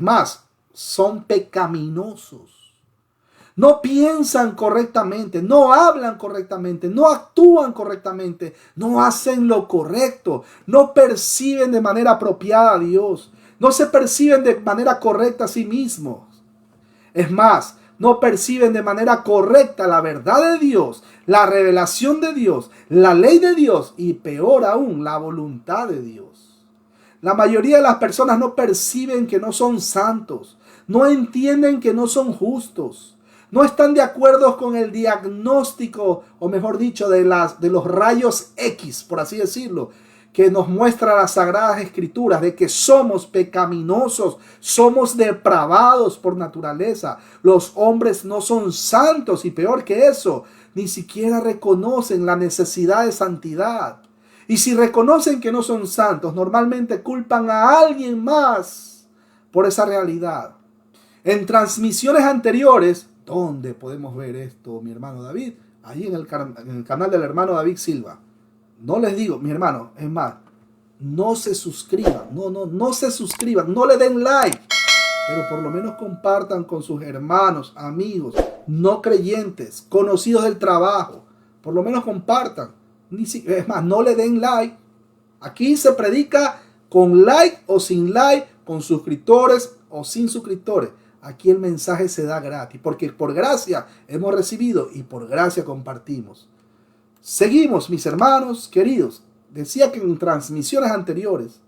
más, son pecaminosos. No piensan correctamente, no hablan correctamente, no actúan correctamente, no hacen lo correcto, no perciben de manera apropiada a Dios, no se perciben de manera correcta a sí mismos. Es más, no perciben de manera correcta la verdad de Dios, la revelación de Dios, la ley de Dios y peor aún, la voluntad de Dios. La mayoría de las personas no perciben que no son santos, no entienden que no son justos. No están de acuerdo con el diagnóstico, o mejor dicho, de los rayos X, por así decirlo, que nos muestra las Sagradas Escrituras, de que somos pecaminosos, somos depravados por naturaleza. Los hombres no son santos y peor que eso, ni siquiera reconocen la necesidad de santidad. Y si reconocen que no son santos, normalmente culpan a alguien más por esa realidad. En transmisiones anteriores, ¿dónde podemos ver esto, mi hermano David? Ahí en el canal del hermano David Silva. No les digo, mi hermano, es más, no se suscriban, no se suscriban, no le den like, pero por lo menos compartan con sus hermanos, amigos, no creyentes, conocidos del trabajo. Por lo menos compartan. Es más, no le den like. Aquí se predica con like o sin like, con suscriptores o sin suscriptores. Aquí el mensaje se da gratis, porque por gracia hemos recibido y por gracia compartimos. Seguimos, mis hermanos queridos. Decía que en transmisiones anteriores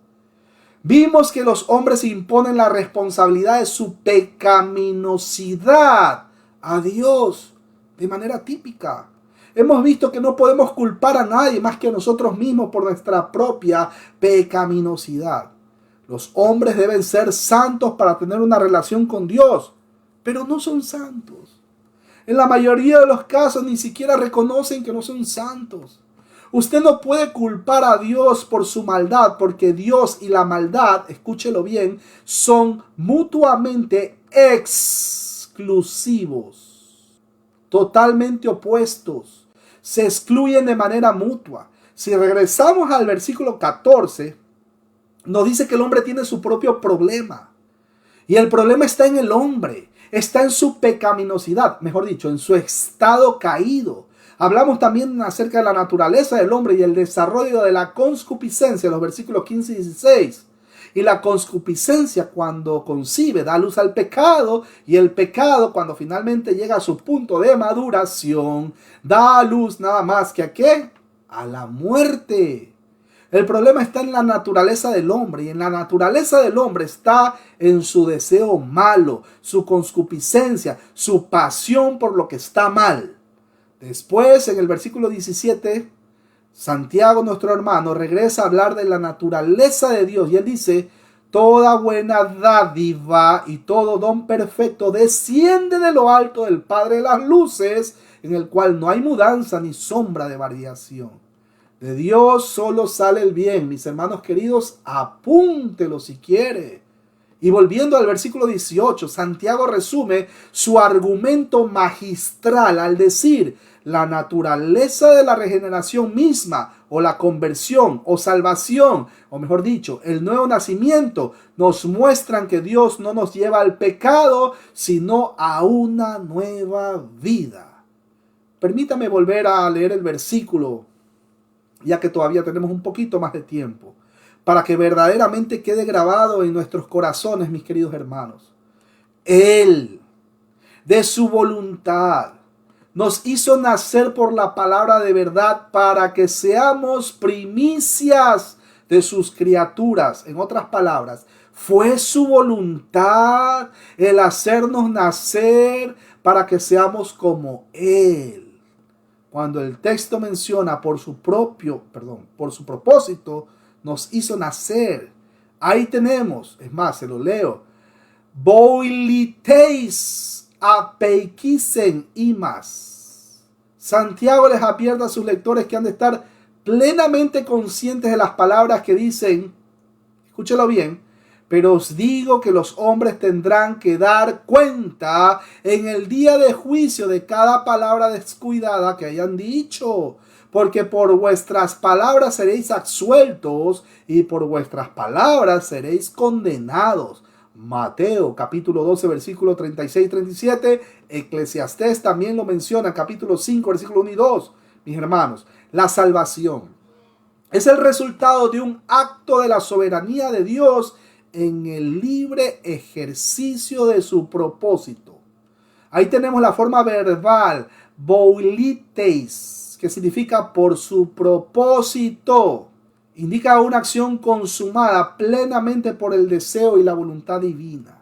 vimos que los hombres imponen la responsabilidad de su pecaminosidad a Dios de manera típica. Hemos visto que no podemos culpar a nadie más que a nosotros mismos por nuestra propia pecaminosidad. Los hombres deben ser santos para tener una relación con Dios, pero no son santos. En la mayoría de los casos ni siquiera reconocen que no son santos. Usted no puede culpar a Dios por su maldad, porque Dios y la maldad, escúchelo bien, son mutuamente exclusivos, totalmente opuestos. Se excluyen de manera mutua. Si regresamos al versículo 14, nos dice que el hombre tiene su propio problema. Y el problema está en el hombre, está en su pecaminosidad, mejor dicho, en su estado caído. Hablamos también acerca de la naturaleza del hombre y el desarrollo de la concupiscencia, los versículos 15 y 16. Y la concupiscencia, cuando concibe, da luz al pecado, y el pecado, cuando finalmente llega a su punto de maduración, da luz nada más que ¿a qué? A la muerte. El problema está en la naturaleza del hombre, y en la naturaleza del hombre está en su deseo malo, su concupiscencia, su pasión por lo que está mal. Después, en el versículo 17, Santiago, nuestro hermano, regresa a hablar de la naturaleza de Dios. Y él dice, toda buena dádiva y todo don perfecto desciende de lo alto del Padre de las luces, en el cual no hay mudanza ni sombra de variación. De Dios solo sale el bien, mis hermanos queridos, apúntelo si quiere. Y volviendo al versículo 18, Santiago resume su argumento magistral al decir, la naturaleza de la regeneración misma, o la conversión, o salvación, o mejor dicho, el nuevo nacimiento, nos muestran que Dios no nos lleva al pecado, sino a una nueva vida. Permítame volver a leer el versículo, ya que todavía tenemos un poquito más de tiempo, para que verdaderamente quede grabado en nuestros corazones, mis queridos hermanos. Él, de su voluntad, nos hizo nacer por la palabra de verdad para que seamos primicias de sus criaturas. En otras palabras, fue su voluntad el hacernos nacer para que seamos como Él. Cuando el texto menciona por su propósito, nos hizo nacer. Ahí tenemos, es más, se lo leo. Boiliteis apeikisen imas. Santiago les advierte a sus lectores que han de estar plenamente conscientes de las palabras que dicen, escúchelo bien, pero os digo que los hombres tendrán que dar cuenta en el día de juicio de cada palabra descuidada que hayan dicho, porque por vuestras palabras seréis absueltos y por vuestras palabras seréis condenados. Mateo capítulo 12 versículo 36 y 37, Eclesiastés también lo menciona, capítulo 5 versículo 1 y 2. Mis hermanos, la salvación es el resultado de un acto de la soberanía de Dios en el libre ejercicio de su propósito. Ahí tenemos la forma verbal, boiliteis, que significa por su propósito. Indica una acción consumada plenamente por el deseo y la voluntad divina.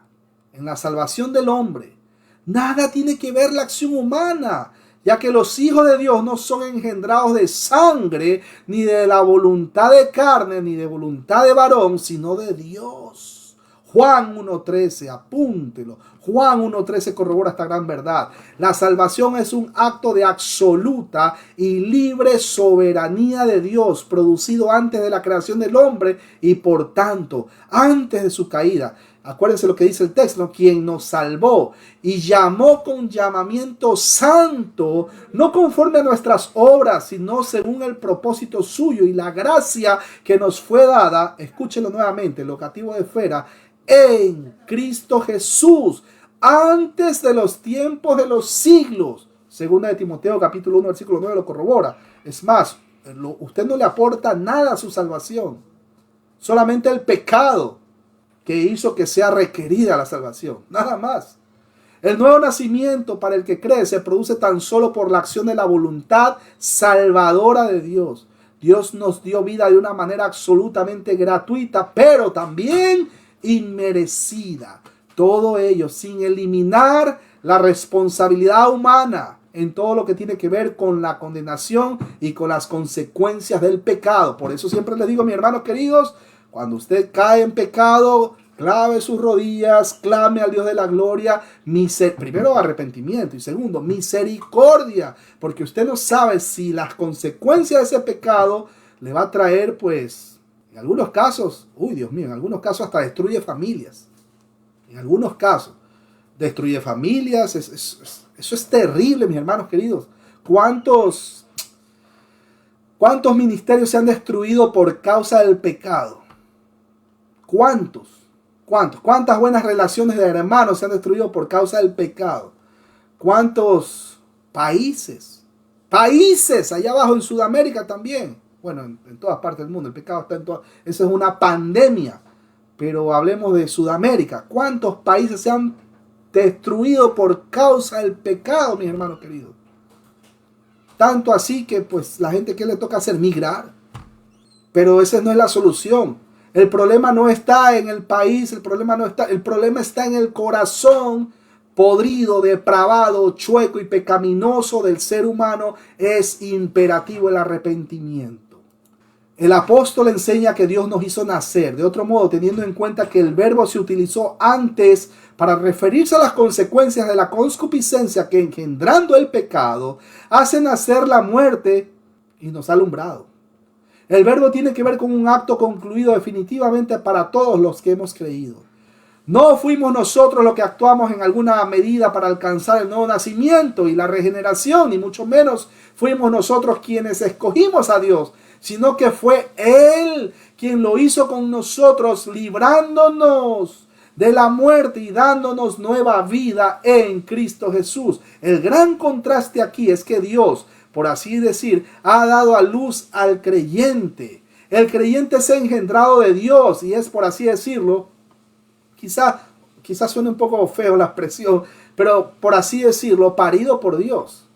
En la salvación del hombre, nada tiene que ver la acción humana, ya que los hijos de Dios no son engendrados de sangre, ni de la voluntad de carne, ni de voluntad de varón, sino de Dios. Juan 1.13, apúntelo. Juan 1.13 corrobora esta gran verdad. La salvación es un acto de absoluta y libre soberanía de Dios, producido antes de la creación del hombre y por tanto, antes de su caída. Acuérdense lo que dice el texto, ¿no? Quien nos salvó y llamó con llamamiento santo, no conforme a nuestras obras, sino según el propósito suyo y la gracia que nos fue dada. Escúchenlo nuevamente, locativo de esfera, en Cristo Jesús, antes de los tiempos de los siglos. Segunda de Timoteo capítulo 1 versículo 9 lo corrobora. Es más, usted no le aporta nada a su salvación, solamente el pecado que hizo que sea requerida la salvación, nada más. El nuevo nacimiento para el que cree se produce tan solo por la acción de la voluntad salvadora de Dios. Dios nos dio vida de una manera absolutamente gratuita, pero también inmerecida. Todo ello sin eliminar la responsabilidad humana en todo lo que tiene que ver con la condenación y con las consecuencias del pecado. Por eso siempre les digo, mis hermanos queridos, cuando usted cae en pecado, clave sus rodillas, clame al Dios de la gloria, primero arrepentimiento y segundo, misericordia, porque usted no sabe si las consecuencias de ese pecado le va a traer, pues, en algunos casos, Dios mío, en algunos casos hasta destruye familias. En algunos casos, destruye familias, eso es terrible, mis hermanos queridos. ¿Cuántos ministerios se han destruido por causa del pecado? ¿Cuántas buenas relaciones de hermanos se han destruido por causa del pecado? ¿Cuántos países allá abajo en Sudamérica también? Bueno, en todas partes del mundo, el pecado está en todas. Eso es una pandemia, pero hablemos de Sudamérica. ¿Cuántos países se han destruido por causa del pecado, mis hermanos queridos? Tanto así que pues la gente, ¿qué le toca hacer? Migrar. Pero esa no es la solución. El problema no está en el país, el problema está en el corazón podrido, depravado, chueco y pecaminoso del ser humano. Es imperativo el arrepentimiento. El apóstol enseña que Dios nos hizo nacer. De otro modo, teniendo en cuenta que el verbo se utilizó antes para referirse a las consecuencias de la concupiscencia que, engendrando el pecado, hace nacer la muerte y nos ha alumbrado. El verbo tiene que ver con un acto concluido definitivamente para todos los que hemos creído. No fuimos nosotros los que actuamos en alguna medida para alcanzar el nuevo nacimiento y la regeneración, ni mucho menos fuimos nosotros quienes escogimos a Dios, sino que fue Él quien lo hizo con nosotros, librándonos de la muerte y dándonos nueva vida en Cristo Jesús. El gran contraste aquí es que Dios, por así decir, ha dado a luz al creyente. El creyente es engendrado de Dios y es, por así decirlo, quizás suene un poco feo la expresión, pero por así decirlo, parido por Dios.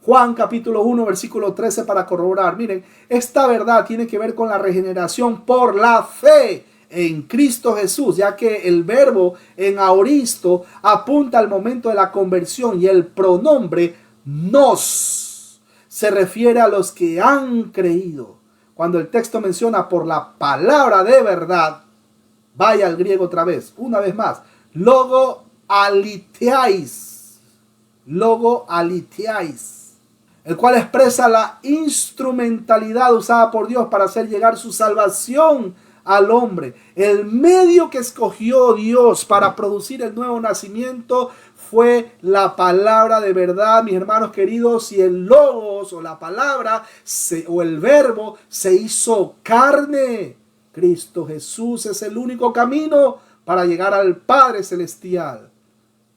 Juan capítulo 1 versículo 13 para corroborar. Miren, esta verdad tiene que ver con la regeneración por la fe en Cristo Jesús, ya que el verbo en aoristo apunta al momento de la conversión y el pronombre nos se refiere a los que han creído. Cuando el texto menciona por la palabra de verdad, vaya al griego otra vez, una vez más, logo aliteais, el cual expresa la instrumentalidad usada por Dios para hacer llegar su salvación al hombre. El medio que escogió Dios para producir el nuevo nacimiento fue la palabra de verdad, mis hermanos queridos, y el logos o la palabra o el verbo se hizo carne. Cristo Jesús es el único camino para llegar al Padre Celestial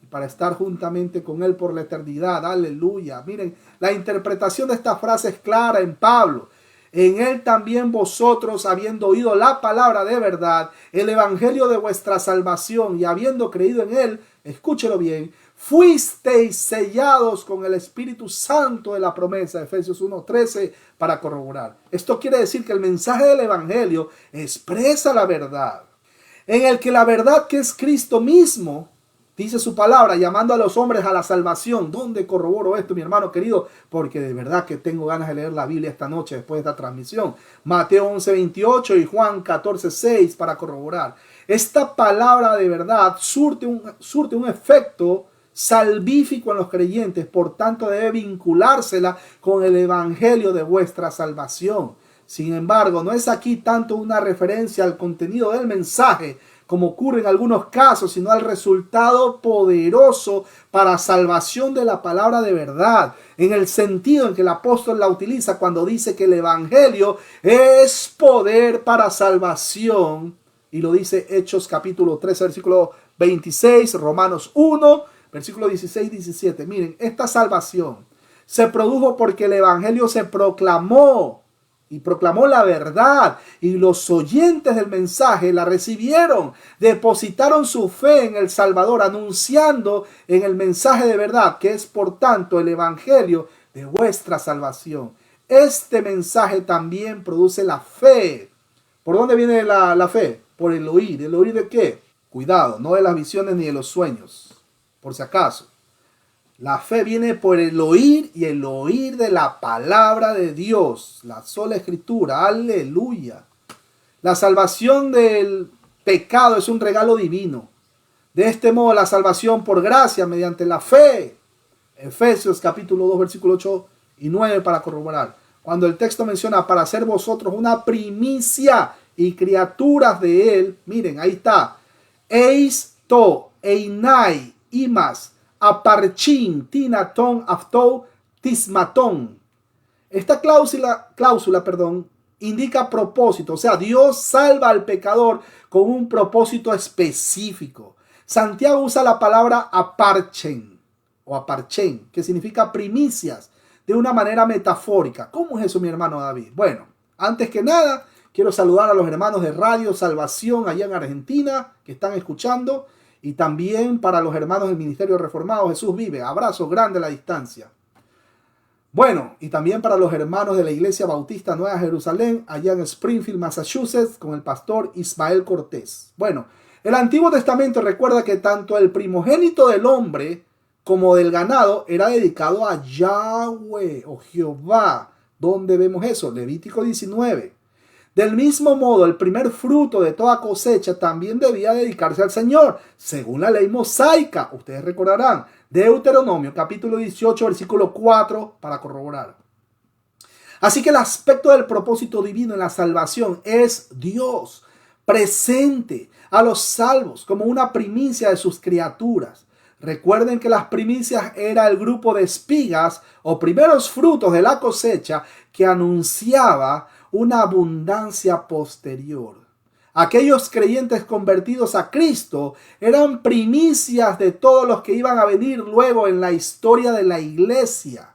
y para estar juntamente con Él por la eternidad. Aleluya. Miren, la interpretación de esta frase es clara en Pablo. En Él también vosotros, habiendo oído la palabra de verdad, el evangelio de vuestra salvación, y habiendo creído en Él, escúchelo bien, fuisteis sellados con el Espíritu Santo de la promesa, Efesios 1:13, para corroborar. Esto quiere decir que el mensaje del evangelio expresa la verdad, en el que la verdad, que es Cristo mismo, Dice su palabra, llamando a los hombres a la salvación. ¿Dónde corroboro esto, mi hermano querido? Porque de verdad que tengo ganas de leer la Biblia esta noche después de esta transmisión. Mateo 11:28 y Juan 14:6 para corroborar. Esta palabra de verdad surte un efecto salvífico en los creyentes, por tanto debe vinculársela con el evangelio de vuestra salvación. Sin embargo, no es aquí tanto una referencia al contenido del mensaje, como ocurre en algunos casos, sino al resultado poderoso para salvación de la palabra de verdad, en el sentido en que el apóstol la utiliza cuando dice que el evangelio es poder para salvación, y lo dice Hechos capítulo 13, versículo 26, Romanos 1, versículo 16 y 17. Miren, esta salvación se produjo porque el evangelio se proclamó, y proclamó la verdad, y los oyentes del mensaje la recibieron, depositaron su fe en el Salvador, anunciando en el mensaje de verdad, que es por tanto el evangelio de vuestra salvación. Este mensaje también produce la fe. ¿Por dónde viene la fe? Por el oír. ¿El oír de qué? Cuidado, no de las visiones ni de los sueños, por si acaso. La fe viene por el oír, y el oír de la palabra de Dios, la sola escritura. Aleluya. La salvación del pecado es un regalo divino. De este modo, la salvación por gracia mediante la fe. Efesios capítulo 2, versículo 8 y 9 para corroborar. Cuando el texto menciona para ser vosotros una primicia y criaturas de él, miren, ahí está. Eis to, einai, imas, aparchin, tinaton, aftou, tismaton. Esta cláusula, indica propósito. O sea, Dios salva al pecador con un propósito específico. Santiago usa la palabra aparchen o aparchen, que significa primicias, de una manera metafórica. ¿Cómo es eso, mi hermano David? Bueno, antes que nada, quiero saludar a los hermanos de Radio Salvación allá en Argentina que están escuchando, y también para los hermanos del Ministerio Reformado Jesús Vive. Abrazo grande a la distancia. Bueno, y también para los hermanos de la Iglesia Bautista Nueva Jerusalén allá en Springfield, Massachusetts, con el pastor Ismael Cortés. Bueno, el Antiguo Testamento recuerda que tanto el primogénito del hombre como del ganado era dedicado a Yahweh o Jehová. ¿Dónde vemos eso? Levítico 19. Del mismo modo, el primer fruto de toda cosecha también debía dedicarse al Señor, según la ley mosaica. Ustedes recordarán, Deuteronomio capítulo 18, versículo 4, para corroborar. Así que el aspecto del propósito divino en la salvación es Dios presente a los salvos como una primicia de sus criaturas. Recuerden que las primicias era el grupo de espigas o primeros frutos de la cosecha que anunciaba una abundancia posterior. Aquellos creyentes convertidos a Cristo eran primicias de todos los que iban a venir luego en la historia de la iglesia.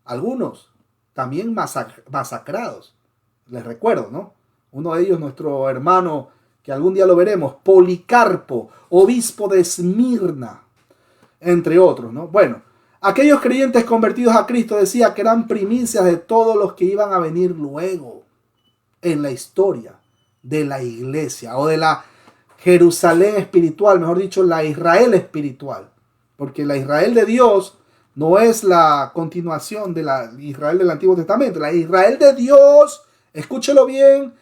Algunos también masacrados. Les recuerdo, ¿no? Uno de ellos, nuestro hermano, que algún día lo veremos, Policarpo, obispo de Esmirna, entre otros, ¿no? Bueno, aquellos creyentes convertidos a Cristo decía que eran primicias de todos los que iban a venir luego en la historia de la iglesia o de la Jerusalén espiritual, mejor dicho, la Israel espiritual, porque la Israel de Dios no es la continuación de la Israel del Antiguo Testamento. La Israel de Dios, escúchelo bien,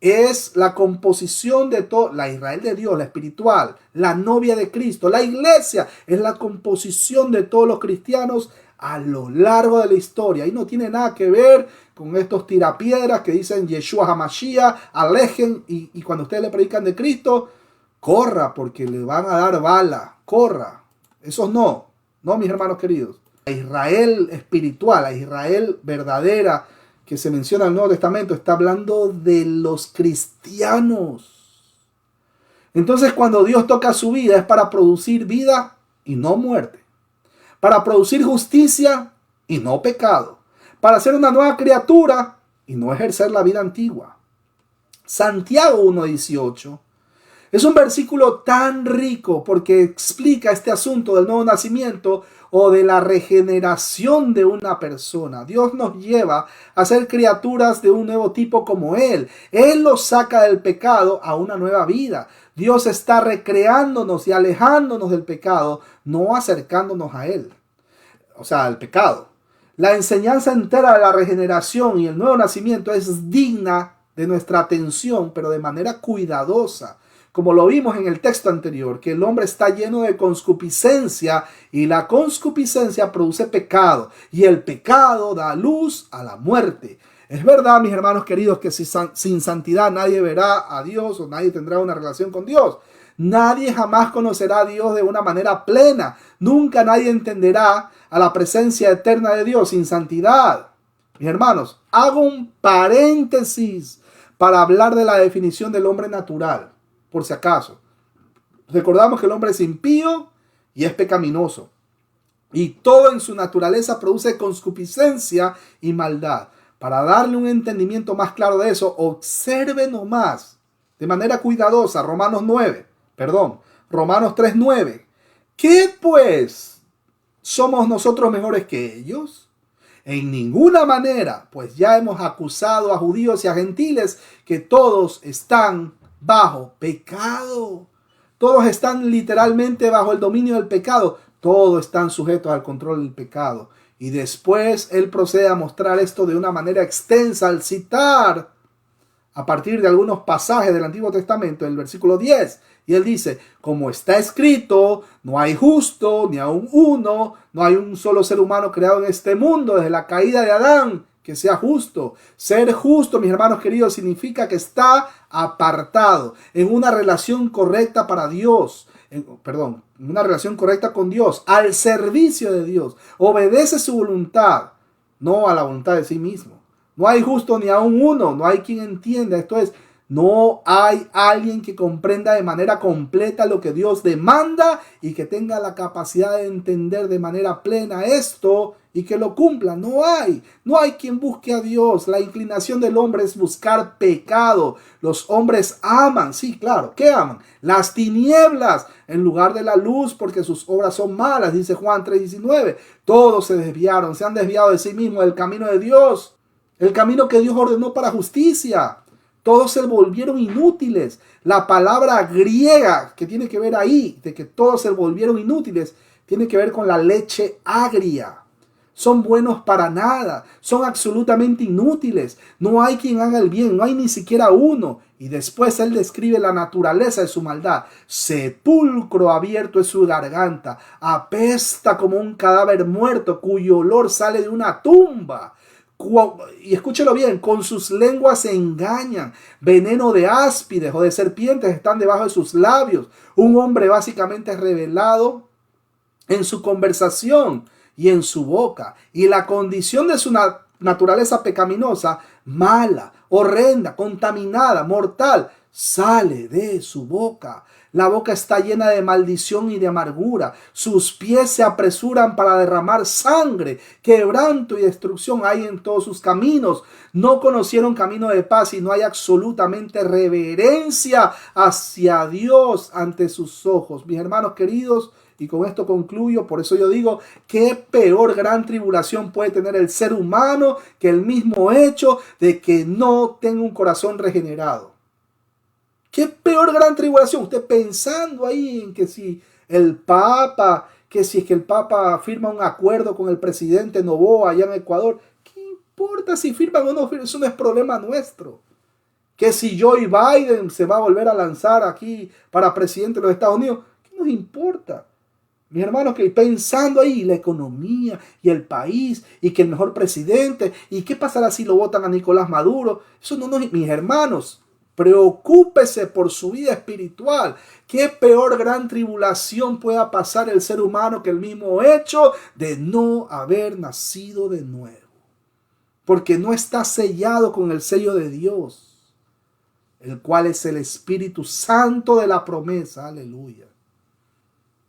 es la composición de todo. La Israel de Dios, la espiritual, la novia de Cristo, la iglesia, es la composición de todos los cristianos a lo largo de la historia. Y no tiene nada que ver con estos tirapiedras que dicen Yeshua HaMashiach, alejen, y cuando ustedes le predican de Cristo, corra porque le van a dar bala, corra. Esos no, mis hermanos queridos. La Israel espiritual, la Israel verdadera que se menciona en el Nuevo Testamento, está hablando de los cristianos. Entonces, cuando Dios toca su vida, es para producir vida y no muerte, para producir justicia y no pecado, para ser una nueva criatura y no ejercer la vida antigua. Santiago 1:18 Es un versículo tan rico porque explica este asunto del nuevo nacimiento o de la regeneración de una persona. Dios nos lleva a ser criaturas de un nuevo tipo como Él. Él los saca del pecado a una nueva vida. Dios está recreándonos y alejándonos del pecado, no acercándonos a Él, o sea, al pecado. La enseñanza entera de la regeneración y el nuevo nacimiento es digna de nuestra atención, pero de manera cuidadosa. Como lo vimos en el texto anterior, que el hombre está lleno de concupiscencia y la concupiscencia produce pecado y el pecado da luz a la muerte. Es verdad, mis hermanos queridos, que sin santidad nadie verá a Dios o nadie tendrá una relación con Dios. Nadie jamás conocerá a Dios de una manera plena. Nunca nadie entenderá a la presencia eterna de Dios sin santidad. Mis hermanos, hago un paréntesis para hablar de la definición del hombre natural, por si acaso. Recordamos que el hombre es impío y es pecaminoso. Y todo en su naturaleza produce concupiscencia y maldad. Para darle un entendimiento más claro de eso, observe nomás de manera cuidadosa Romanos 3:9. ¿Qué pues? ¿Somos nosotros mejores que ellos? En ninguna manera, pues ya hemos acusado a judíos y a gentiles que todos están bajo pecado. Todos están literalmente bajo el dominio del pecado. Todos están sujetos al control del pecado. Y después él procede a mostrar esto de una manera extensa al citar a partir de algunos pasajes del Antiguo Testamento, en el versículo 10. Y él dice, como está escrito, no hay justo, ni aun uno, no hay un solo ser humano creado en este mundo desde la caída de Adán que sea justo. Ser justo, mis hermanos queridos, significa que está apartado en una relación correcta para Dios. Una relación correcta con Dios, al servicio de Dios. Obedece su voluntad, no a la voluntad de sí mismo. No hay justo ni aun uno, no hay quien entienda. Esto es, no hay alguien que comprenda de manera completa lo que Dios demanda y que tenga la capacidad de entender de manera plena esto y que lo cumpla. No hay quien busque a Dios. La inclinación del hombre es buscar pecado. Los hombres aman, sí, claro, ¿qué aman? Las tinieblas en lugar de la luz, porque sus obras son malas, dice Juan 3:19. Todos se desviaron, se han desviado de sí mismos del camino de Dios, el camino que Dios ordenó para justicia. Todos se volvieron inútiles. La palabra griega que tiene que ver ahí, de que todos se volvieron inútiles, tiene que ver con la leche agria. Son buenos para nada, son absolutamente inútiles. No hay quien haga el bien, no hay ni siquiera uno. Y después él describe la naturaleza de su maldad. Sepulcro abierto es su garganta, apesta como un cadáver muerto cuyo olor sale de una tumba. Y escúchelo bien, con sus lenguas se engañan, veneno de áspides o de serpientes están debajo de sus labios. Un hombre básicamente revelado en su conversación y en su boca, y la condición de su naturaleza pecaminosa, mala, horrenda, contaminada, mortal, sale de su boca. La boca está llena de maldición y de amargura. Sus pies se apresuran para derramar sangre. Quebranto y destrucción hay en todos sus caminos. No conocieron camino de paz y no hay absolutamente reverencia hacia Dios ante sus ojos. Mis hermanos queridos, y con esto concluyo, por eso yo digo, qué peor gran tribulación puede tener el ser humano que el mismo hecho de que no tenga un corazón regenerado. ¿Qué peor gran tribulación? Usted pensando ahí en que si el Papa, que si es que el Papa firma un acuerdo con el presidente Noboa allá en Ecuador, ¿qué importa si firman o no firman? Eso no es problema nuestro. Que si Joe Biden se va a volver a lanzar aquí para presidente de los Estados Unidos, ¿qué nos importa? Mis hermanos, que pensando ahí la economía y el país y que el mejor presidente y qué pasará si lo votan a Nicolás Maduro, eso no nos, mis hermanos, preocúpese por su vida espiritual. ¿Qué peor gran tribulación pueda pasar el ser humano que el mismo hecho de no haber nacido de nuevo? Porque no está sellado con el sello de Dios, el cual es el Espíritu Santo de la promesa. Aleluya.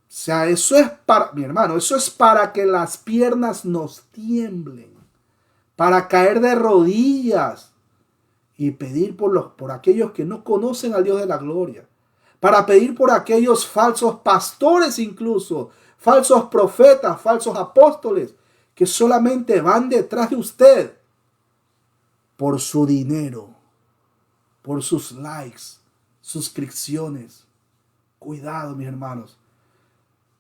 O sea, eso es para, mi hermano, eso es para que las piernas nos tiemblen, para caer de rodillas y pedir por aquellos que no conocen al Dios de la gloria, para pedir por aquellos falsos pastores incluso, falsos profetas, falsos apóstoles, que solamente van detrás de usted por su dinero, por sus likes, suscripciones. Cuidado, mis hermanos.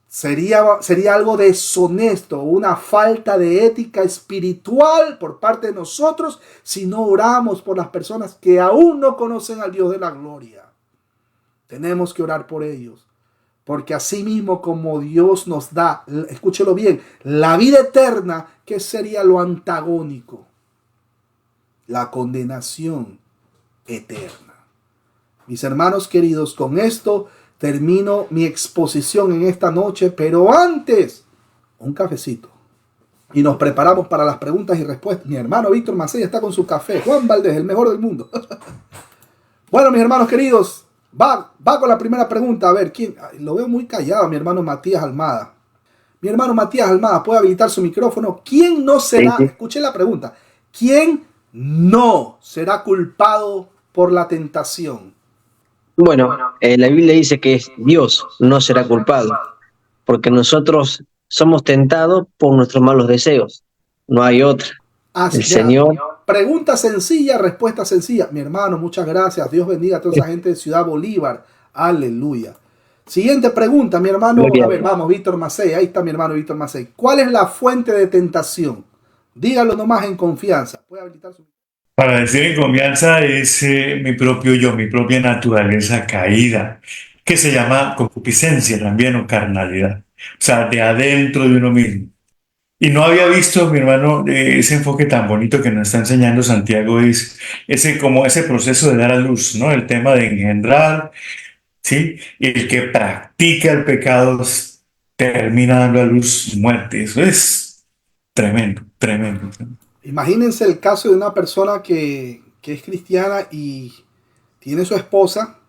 Sería algo deshonesto, una falta de ética espiritual por parte de nosotros si no oramos por las personas que aún no conocen al Dios de la gloria. Tenemos que orar por ellos, porque así mismo como Dios nos da, escúchelo bien, la vida eterna, ¿qué sería lo antagónico? La condenación eterna. Mis hermanos queridos, con esto termino mi exposición en esta noche, pero antes, un cafecito. Y nos preparamos para las preguntas y respuestas. Mi hermano Víctor Macei está con su café. Juan Valdés, el mejor del mundo. Bueno, mis hermanos queridos, va con la primera pregunta. A ver, ¿quién? Lo veo muy callado, mi hermano Matías Almada. Mi hermano Matías Almada, ¿puede habilitar su micrófono? ¿Quién no será? Sí. Escuché la pregunta. ¿Quién no será culpado por la tentación? Bueno, la Biblia dice que Dios no será culpado, porque nosotros somos tentados por nuestros malos deseos. No hay otra. El Señor, Pregunta sencilla, respuesta sencilla. Mi hermano, muchas gracias. Dios bendiga a toda esa gente de Ciudad Bolívar. Aleluya. Siguiente pregunta, mi hermano. Gloria A a ver, Dios. vamos, Víctor Macei. Ahí está mi hermano Víctor Macei. ¿Cuál es la fuente de tentación? Dígalo nomás en confianza. ¿Puede habilitar su... Para decir en confianza es mi propio yo, mi propia naturaleza caída, que se llama concupiscencia también o carnalidad, o sea, de adentro de uno mismo. Y no había visto, mi hermano, ese enfoque tan bonito que nos está enseñando Santiago, es ese proceso de dar a luz, ¿no? El tema de engendrar, ¿sí? Y el que practica el pecado termina dando a luz muerte. Eso es tremendo, tremendo. Imagínense el caso de una persona que es cristiana y tiene su esposa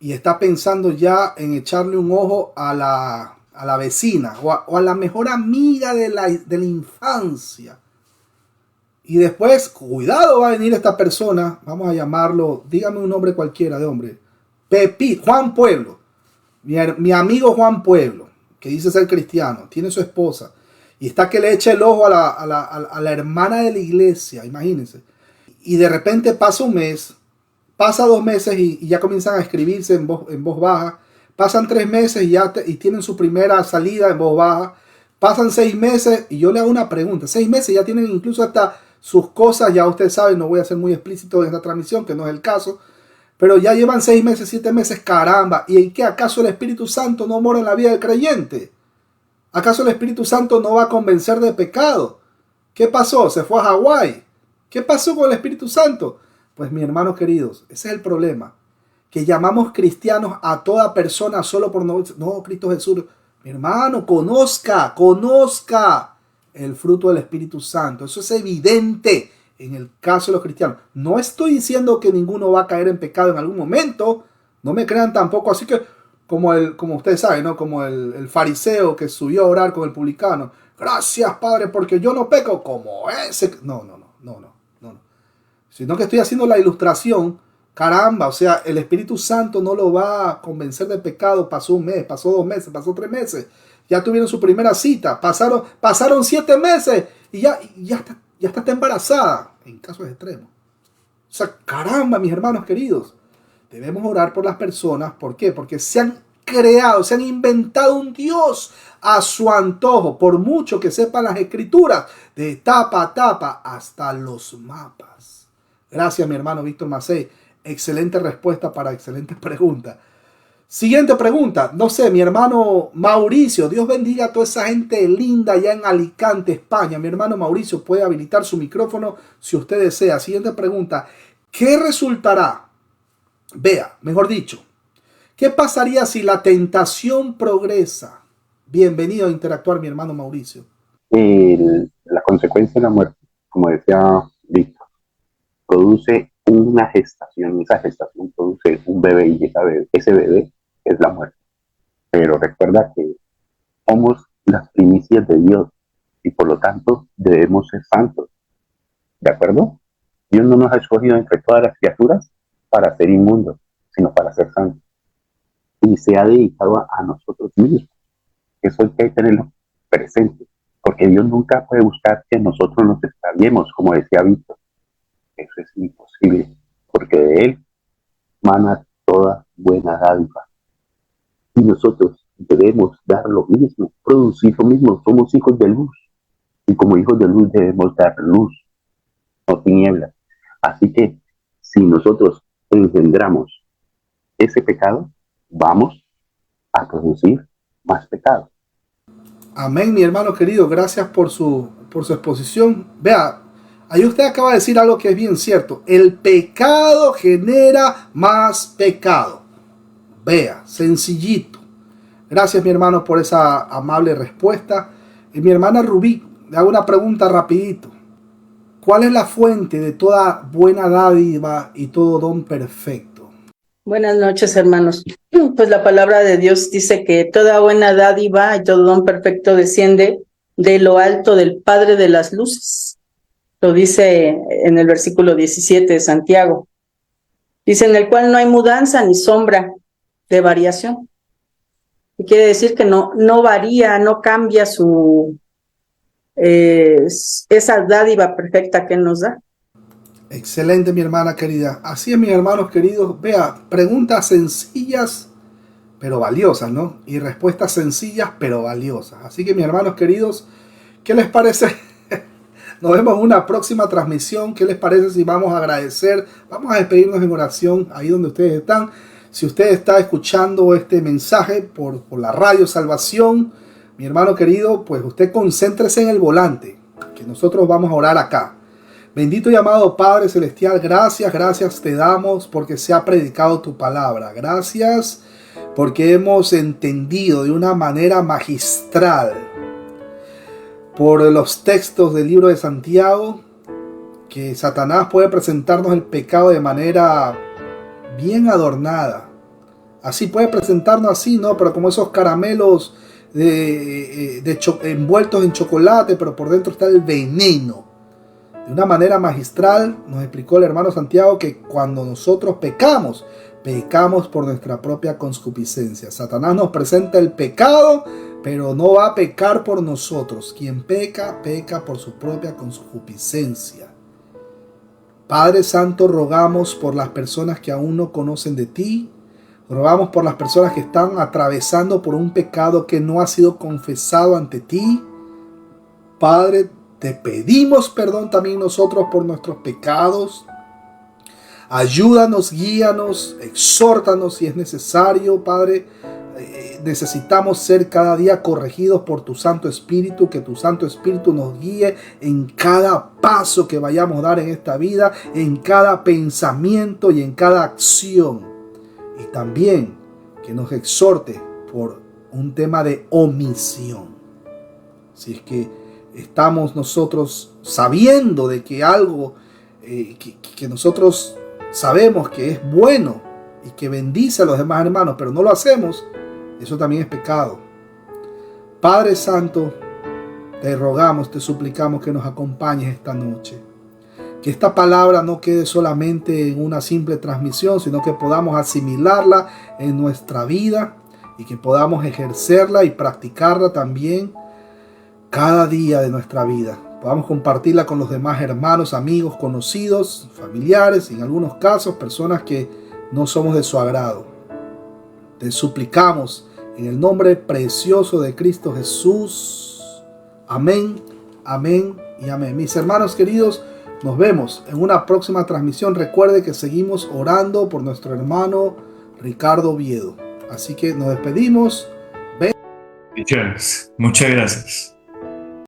y está pensando ya en echarle un ojo a la vecina o a la mejor amiga de la infancia. Y después, cuidado, va a venir esta persona, vamos a llamarlo, dígame un nombre cualquiera de hombre, Juan Pueblo, mi amigo Juan Pueblo, que dice ser cristiano, tiene su esposa, y está que le echa el ojo a la hermana de la iglesia, imagínense. Y de repente pasa un mes, pasa 2 meses y ya comienzan a escribirse en voz baja, pasan 3 meses y tienen su primera salida en voz baja, pasan 6 meses y yo le hago una pregunta, 6 meses ya tienen incluso hasta sus cosas, ya ustedes saben, no voy a ser muy explícito en esta transmisión, que no es el caso, pero ya llevan 6 meses, 7 meses, caramba. ¿Y en qué acaso el Espíritu Santo no mora en la vida del creyente? ¿Acaso el Espíritu Santo no va a convencer de pecado? ¿Qué pasó? ¿Se fue a Hawái? ¿Qué pasó con el Espíritu Santo? Pues mis hermanos queridos, ese es el problema, que llamamos cristianos a toda persona solo por no, Cristo Jesús. Mi hermano, conozca el fruto del Espíritu Santo. Eso es evidente en el caso de los cristianos. No estoy diciendo que ninguno va a caer en pecado en algún momento. No me crean tampoco. Así que, como ustedes saben, ¿no? Como el fariseo que subió a orar con el publicano. Gracias, Padre, porque yo no peco como ese. No. Sino que estoy haciendo la ilustración. Caramba, o sea, el Espíritu Santo no lo va a convencer de pecado. Pasó 1 mes, pasó 2 meses, pasó 3 meses. Ya tuvieron su primera cita, pasaron 7 meses y ya está embarazada, en casos extremos. O sea, caramba, mis hermanos queridos, debemos orar por las personas. ¿Por qué? Porque se han inventado un Dios a su antojo, por mucho que sepan las escrituras, de tapa a tapa, hasta los mapas. Gracias, mi hermano Víctor Macei. Excelente respuesta para excelente pregunta. Siguiente pregunta, no sé, mi hermano Mauricio, Dios bendiga a toda esa gente linda allá en Alicante, España. Mi hermano Mauricio puede habilitar su micrófono si usted desea. Siguiente pregunta, ¿qué resultará? Vea, mejor dicho, ¿qué pasaría si la tentación progresa? Bienvenido a interactuar, mi hermano Mauricio. La consecuencia de la muerte, como decía Víctor, produce una gestación, esa gestación produce un bebé y ese bebé es la muerte. Pero recuerda que somos las primicias de Dios y por lo tanto debemos ser santos. ¿De acuerdo? Dios no nos ha escogido entre todas las criaturas para ser inmundos, sino para ser santos. y se ha dedicado a nosotros mismos. Eso hay que tenerlo presente, porque Dios nunca puede buscar que nosotros nos extraviemos, como decía Víctor. Eso es imposible, porque de Él mana toda buena dádiva. Y nosotros debemos dar lo mismo, producir lo mismo. Somos hijos de luz. Y como hijos de luz debemos dar luz, no tinieblas. Así que si nosotros engendramos ese pecado, vamos a producir más pecado. Amén, mi hermano querido. Gracias por su exposición. Vea, ahí usted acaba de decir algo que es bien cierto. El pecado genera más pecado. Vea, sencillito. Gracias, mi hermano, por esa amable respuesta. Y mi hermana Rubí, le hago una pregunta rapidito. ¿Cuál es la fuente de toda buena dádiva y todo don perfecto? Buenas noches, hermanos. Pues la palabra de Dios dice que toda buena dádiva y todo don perfecto desciende de lo alto del Padre de las luces. Lo dice en el versículo 17 de Santiago. Dice, en el cual no hay mudanza ni sombra de variación. Y quiere decir que no varía, no cambia esa dádiva perfecta que Él nos da. Excelente, mi hermana querida. Así es, mis hermanos queridos. Vea, preguntas sencillas pero valiosas, ¿no? Y respuestas sencillas pero valiosas. Así que, mis hermanos queridos, ¿qué les parece? Nos vemos en una próxima transmisión. ¿Qué les parece si vamos a agradecer? Vamos a despedirnos en oración ahí donde ustedes están. Si usted está escuchando este mensaje por la Radio Salvación, mi hermano querido, pues usted concéntrese en el volante, que nosotros vamos a orar acá. Bendito y amado Padre Celestial, gracias te damos porque se ha predicado tu palabra. Gracias porque hemos entendido de una manera magistral por los textos del libro de Santiago que Satanás puede presentarnos el pecado de manera bien adornada. Así puede presentarnos así, ¿no? Pero como esos caramelos envueltos en chocolate, pero por dentro está el veneno. De una manera magistral nos explicó el hermano Santiago que cuando nosotros pecamos por nuestra propia concupiscencia. Satanás nos presenta el pecado, pero no va a pecar por nosotros. Quien peca, peca por su propia concupiscencia. Padre Santo, rogamos por las personas que aún no conocen de ti. Rogamos por las personas que están atravesando por un pecado que no ha sido confesado ante ti. Padre, te pedimos perdón también nosotros por nuestros pecados. Ayúdanos, guíanos, exhórtanos si es necesario, Padre. Necesitamos ser cada día corregidos por tu Santo Espíritu, que tu Santo Espíritu nos guíe en cada paso que vayamos a dar en esta vida, en cada pensamiento y en cada acción. Y también que nos exhorte por un tema de omisión. Si es que estamos nosotros sabiendo de que algo que nosotros sabemos que es bueno y que bendice a los demás hermanos, pero no lo hacemos, eso también es pecado. Padre Santo, te rogamos, te suplicamos que nos acompañes esta noche. Que esta palabra no quede solamente en una simple transmisión, sino que podamos asimilarla en nuestra vida y que podamos ejercerla y practicarla también cada día de nuestra vida. Podamos compartirla con los demás hermanos, amigos, conocidos, familiares, y en algunos casos personas que no somos de su agrado. Te suplicamos en el nombre precioso de Cristo Jesús. Amén, amén y amén. Mis hermanos queridos, nos vemos en una próxima transmisión. Recuerde que seguimos orando por nuestro hermano Ricardo Oviedo. Así que nos despedimos. Muchas gracias.